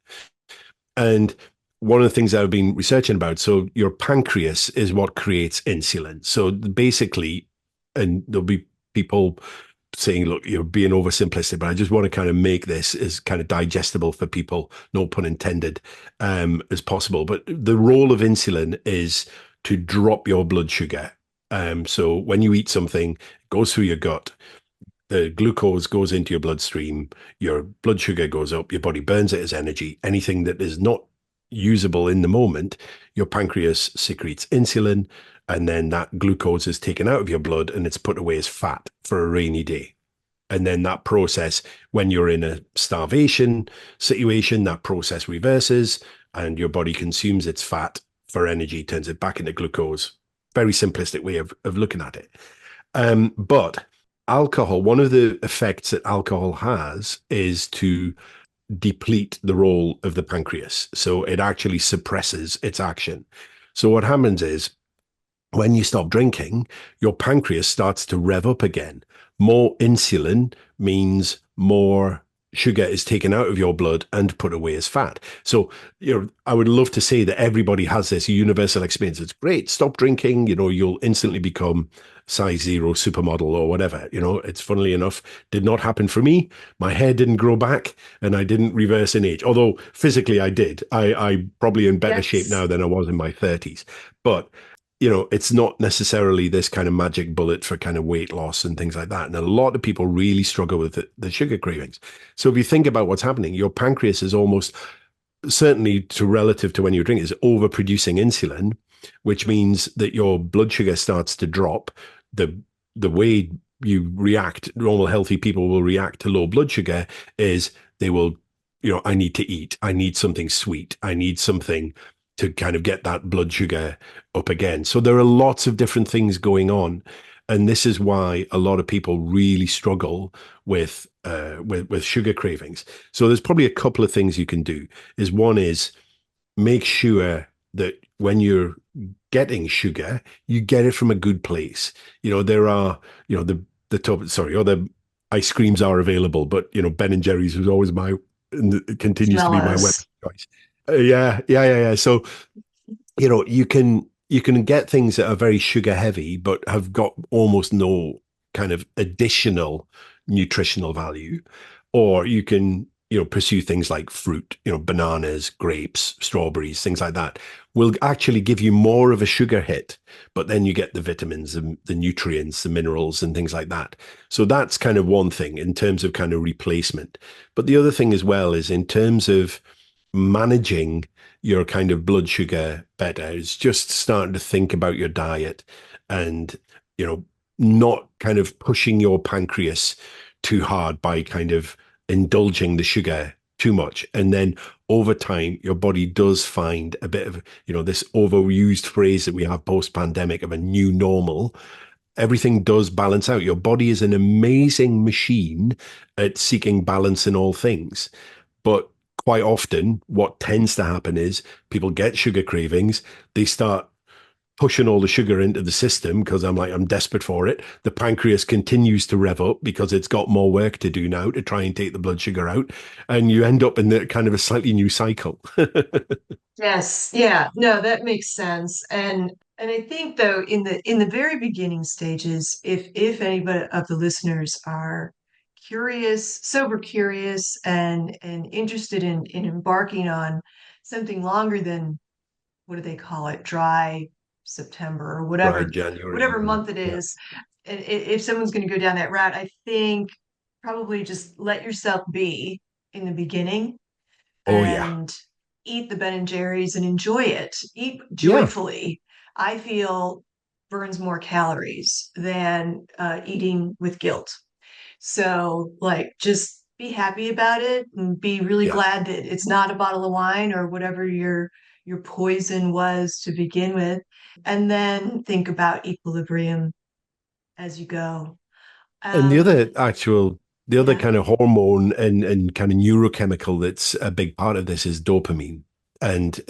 And one of the things I've been researching about, so your pancreas is what creates insulin. So basically, and there'll be people saying, look, you're being oversimplistic, but I just want to kind of make this as kind of digestible for people, no pun intended, as possible. But the role of insulin is to drop your blood sugar. So when you eat something, it goes through your gut. The glucose goes into your bloodstream, your blood sugar goes up, your body burns it as energy. Anything that is not usable in the moment, your pancreas secretes insulin, and then that glucose is taken out of your blood and it's put away as fat for a rainy day. And then that process, when you're in a starvation situation, that process reverses and your body consumes its fat for energy, turns it back into glucose. Very simplistic way of looking at it. But alcohol, one of the effects that alcohol has is to deplete the role of the pancreas. So it actually suppresses its action. So what happens is when you stop drinking, your pancreas starts to rev up again. More insulin means more sugar is taken out of your blood and put away as fat. So, I would love to say that everybody has this universal experience. It's great. Stop drinking, you'll instantly become size zero supermodel or whatever. It's funnily enough, did not happen for me. My hair didn't grow back and I didn't reverse in age. Although physically I did. I probably in better shape Yes. now than I was in my 30s. But it's not necessarily this kind of magic bullet for kind of weight loss and things like that. And a lot of people really struggle with the sugar cravings. So if you think about what's happening, your pancreas is almost certainly to relative to when you drink is overproducing insulin, which means that your blood sugar starts to drop. The way you react, normal healthy people will react to low blood sugar is they will, I need to eat. I need something sweet. I need something to kind of get that blood sugar up again. So there are lots of different things going on. And this is why a lot of people really struggle with sugar cravings. So there's probably a couple of things you can do. One is make sure that when you're getting sugar, you get it from a good place. There are, the top, sorry, other ice creams are available, but Ben and Jerry's was always and it continues to be my weapon Jealous. of choice. Yeah. So you can get things that are very sugar heavy, but have got almost no kind of additional nutritional value, or you can pursue things like fruit, bananas, grapes, strawberries, things like that will actually give you more of a sugar hit, but then you get the vitamins and the nutrients, the minerals and things like that. So that's kind of one thing in terms of kind of replacement. But the other thing as well is in terms of managing your kind of blood sugar better is just starting to think about your diet and, not kind of pushing your pancreas too hard by kind of indulging the sugar too much. And then over time, your body does find a bit of, this overused phrase that we have post pandemic of a new normal. Everything does balance out. Your body is an amazing machine at seeking balance in all things. But quite often, what tends to happen is people get sugar cravings, they start pushing all the sugar into the system because I'm desperate for it. The pancreas continues to rev up because it's got more work to do now to try and take the blood sugar out. And you end up in the kind of a slightly new cycle. Yes, yeah, no, that makes sense. And I think though in the very beginning stages, if anybody of the listeners are curious, sober curious and interested in embarking on something longer than what do they call it, dry September or Dry whatever January. month it Yeah. is, and if someone's going to go down that route, I think probably just let yourself be in the beginning Oh, yeah. and eat the Ben and Jerry's and enjoy it. Eat Yeah. joyfully. I feel burns more calories than eating with guilt. So, like, just be happy about it and be really Yeah. glad that it's not a bottle of wine or whatever your poison was to begin with. And then think about equilibrium as you go. And Um, the other yeah. kind of hormone and kind of neurochemical that's a big part of this is dopamine. And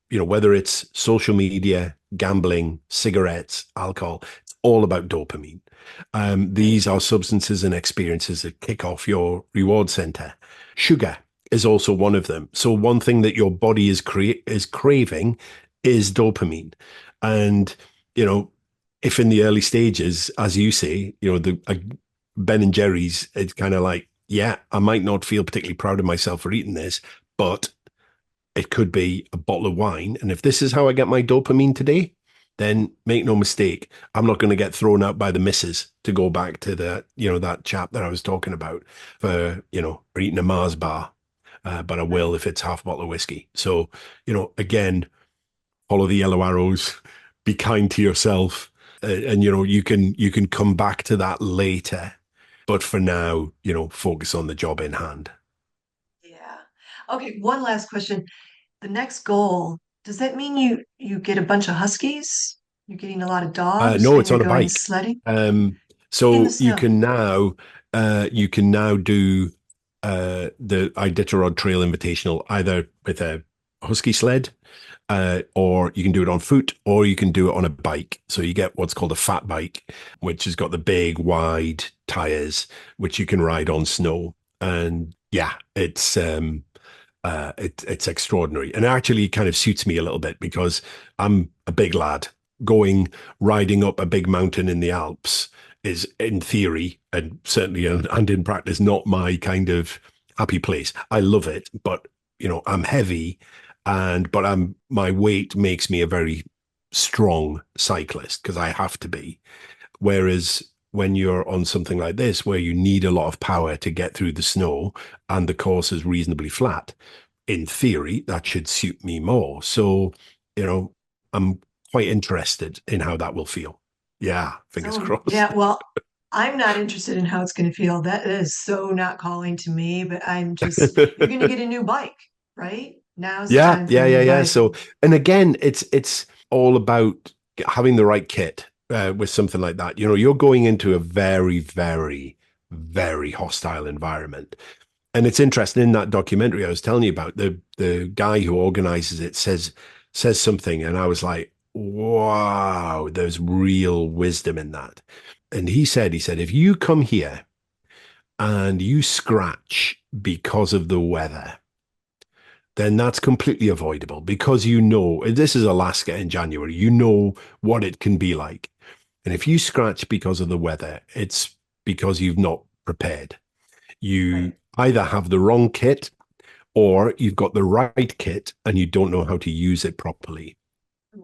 whether it's social media, gambling, cigarettes, alcohol, it's all about dopamine. Right. These are substances and experiences that kick off your reward center. Sugar is also one of them. So one thing that your body is craving is dopamine. And, you know, if in the early stages, as you say, Ben and Jerry's, it's kind of like, yeah, I might not feel particularly proud of myself for eating this, but it could be a bottle of wine. And if this is how I get my dopamine today, then make no mistake, I'm not going to get thrown out by the missus to go back to that chap that I was talking about for eating a Mars bar. But I will Right. if it's half a bottle of whiskey. So, again, follow the yellow arrows, be kind to yourself. And you can come back to that later. But for now, focus on the job in hand. Yeah. Okay, one last question. The next goal, does that mean you get a bunch of huskies? You're getting a lot of dogs No, and it's you're on a going bike. sledding in the So you snow? can now do the Iditarod Trail Invitational either with a husky sled, or you can do it on foot, or you can do it on a bike. So you get what's called a fat bike, which has got the big wide tires, which you can ride on snow. And yeah, it's extraordinary, and it actually kind of suits me a little bit because I'm a big lad. Riding up a big mountain in the Alps is, in theory, and certainly and in practice, not my kind of happy place. I love it, but I'm heavy, but my weight makes me a very strong cyclist because I have to be. Whereas when you're on something like this, where you need a lot of power to get through the snow and the course is reasonably flat, in theory, that should suit me more. So, you know, I'm quite interested in how that will feel. Yeah, fingers So, yeah, crossed. well, I'm not interested in how it's going to feel. That is so not calling to me, but you're going to get a new bike, right? Now's the Yeah, time for yeah, a yeah, new yeah. bike. So, and again, it's all about having the right kit with something like that. You're going into a very, very, very hostile environment. And it's interesting in that documentary I was telling you about, the guy who organizes it says something, and I was like, wow, there's real wisdom in that. And he said, if you come here and you scratch because of the weather, then that's completely avoidable because this is Alaska in January, what it can be like. And if you scratch because of the weather, it's because you've not prepared. You Right. either have the wrong kit or you've got the right kit and you don't know how to use it properly.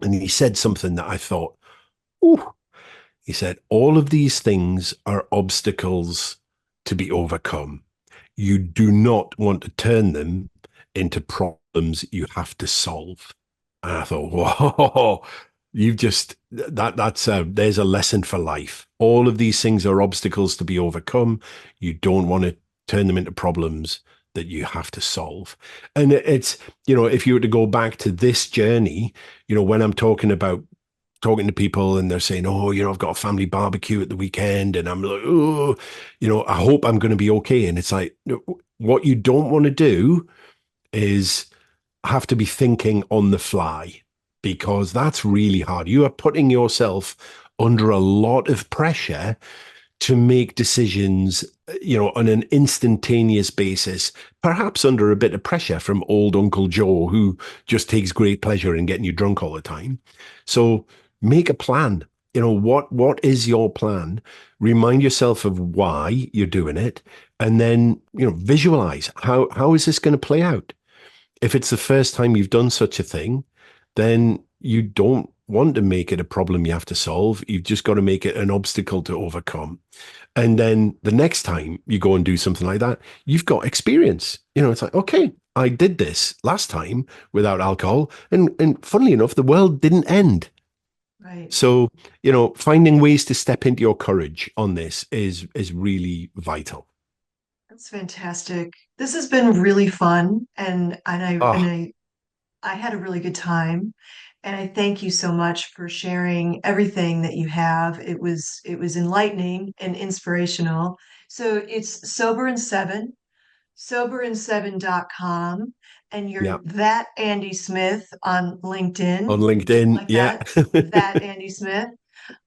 And he said something that I thought, ooh, he said, all of these things are obstacles to be overcome. You do not want to turn them into problems you have to solve. And I thought, whoa, you've just there's a lesson for life. All of these things are obstacles to be overcome. You don't want to turn them into problems that you have to solve. And it's, if you were to go back to this journey, when I'm talking to people and they're saying, oh, I've got a family barbecue at the weekend. And I'm like, oh, I hope I'm going to be okay. And it's like, what you don't want to do is have to be thinking on the fly because that's really hard. You are putting yourself under a lot of pressure to make decisions, on an instantaneous basis, perhaps under a bit of pressure from old Uncle Joe, who just takes great pleasure in getting you drunk all the time. So make a plan. What is your plan? Remind yourself of why you're doing it, and then visualize how is this going to play out. If it's the first time you've done such a thing, then you don't want to make it a problem you have to solve. You've just got to make it an obstacle to overcome. And then the next time you go and do something like that, you've got experience. It's like, okay, I did this last time without alcohol. And funnily enough, the world didn't end. Right. So, finding ways to step into your courage on this is really vital. That's fantastic. This has been really fun and Oh, I had a really good time. And I thank you so much for sharing everything that you have. It was enlightening and inspirational. So it's soberand7 and yeah. you're that Andy Smith on LinkedIn. On I LinkedIn. like Yeah. that. That Andy Smith.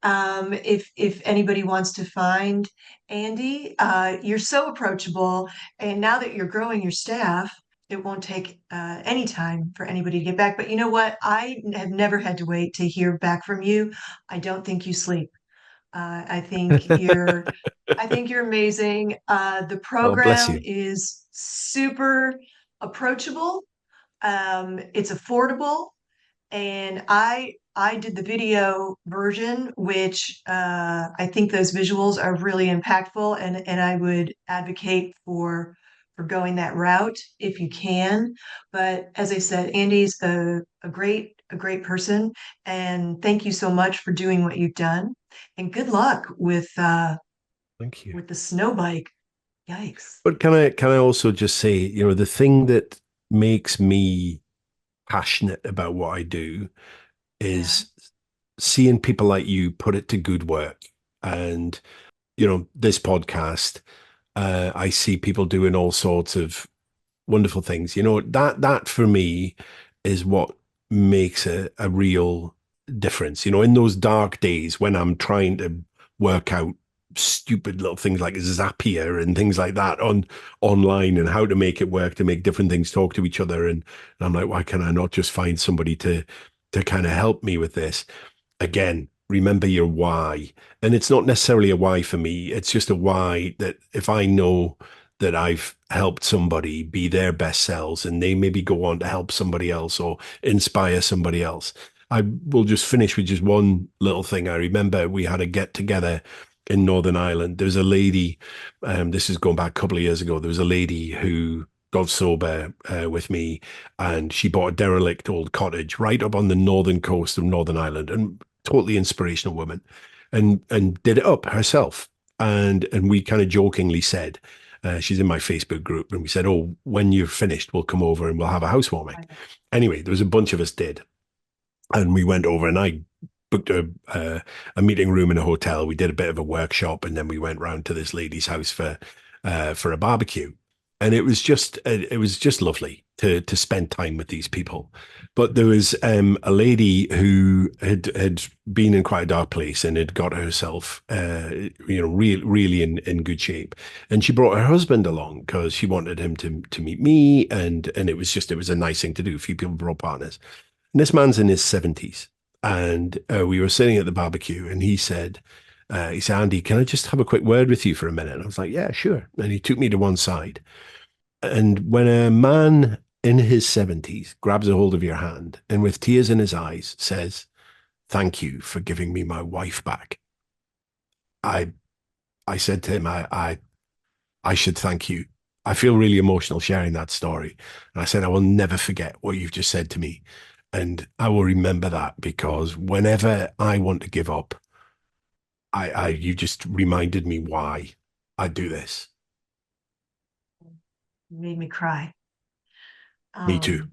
If anybody wants to find Andy, you're so approachable, and now that you're growing your staff, it won't take any time for anybody to get back. But you know what? I have never had to wait to hear back from you. I don't think you sleep. I think you're amazing. The Oh, bless program you. is super approachable. It's affordable, and I did the video version, which I think those visuals are really impactful, and I would advocate for going that route if you can. But as I said, Andy's a great person, and thank you so much for doing what you've done. And good luck Thank you. with the snow bike. Yikes. But can I also just say, the thing that makes me passionate about what I do Yeah. is seeing people like you put it to good work. And, this podcast, I see people doing all sorts of wonderful things. That for me is what makes a real difference. In those dark days when I'm trying to work out stupid little things like Zapier and things like that online and how to make it work to make different things talk to each other. And I'm like, why can I not just find somebody to kind of help me with this? Again, remember your why. And it's not necessarily a why for me. It's just a why that if I know that I've helped somebody be their best selves and they maybe go on to help somebody else or inspire somebody else. I will just finish with just one little thing. I remember we had a get together in Northern Ireland. There was a lady, this is going back a couple of years ago. There was a lady who got sober with me, and she bought a derelict old cottage right up on the northern coast of Northern Ireland, and totally inspirational woman, and did it up herself. And we kind of jokingly said, she's in my Facebook group, and we said, "Oh, when you're finished, we'll come over and we'll have a housewarming." Anyway, there was a bunch of us did, and we went over, and I booked a meeting room in a hotel. We did a bit of a workshop, and then we went round to this lady's house for a barbecue. And it was just lovely to spend time with these people. But there was a lady who had been in quite a dark place and had got herself really in good shape. And she brought her husband along because she wanted him to meet me, and it was a nice thing to do. A few people brought partners. And this man's in his 70s. And we were sitting at the barbecue, and he said, "Andy, can I just have a quick word with you for a minute?" And I was like, "Yeah, sure." And he took me to one side. And when a man in his 70s grabs a hold of your hand and with tears in his eyes says, "Thank you for giving me my wife back," I I said to him, I should thank you. I feel really emotional sharing that story. And I said, I will never forget what you've just said to me. And I will remember that because whenever I want to give up, you just reminded me why I do this. You made me cry. Me too.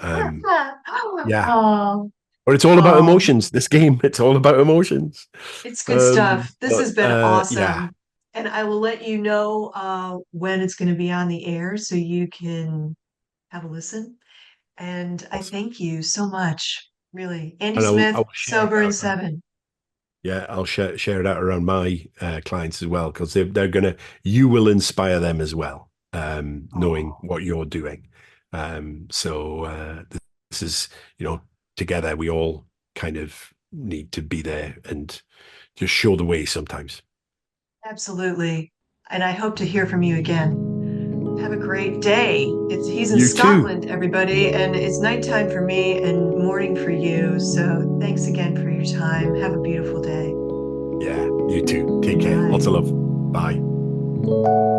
Um, Um, yeah. oh, But it's all about oh, emotions. This game, it's all about emotions. it's good stuff. This But has been yeah, awesome. And I will let you know when it's going to be on the air so you can have a listen. And I awesome. thank you so much. Really. Andy And I Smith, will share it Sober and out. Seven. Yeah, I'll share it out around my clients as well because they're gonna. You will inspire them as well, knowing Oh, what you're doing. So this is, together we all kind of need to be there and just show the way sometimes. absolutely. And I hope to hear from you again. Have a great day. He's in You too. Scotland, everybody, and it's nighttime for me and morning for you. So thanks again for your time. Have a beautiful day. Yeah, you too. Take care. Lots Bye. of love. Bye.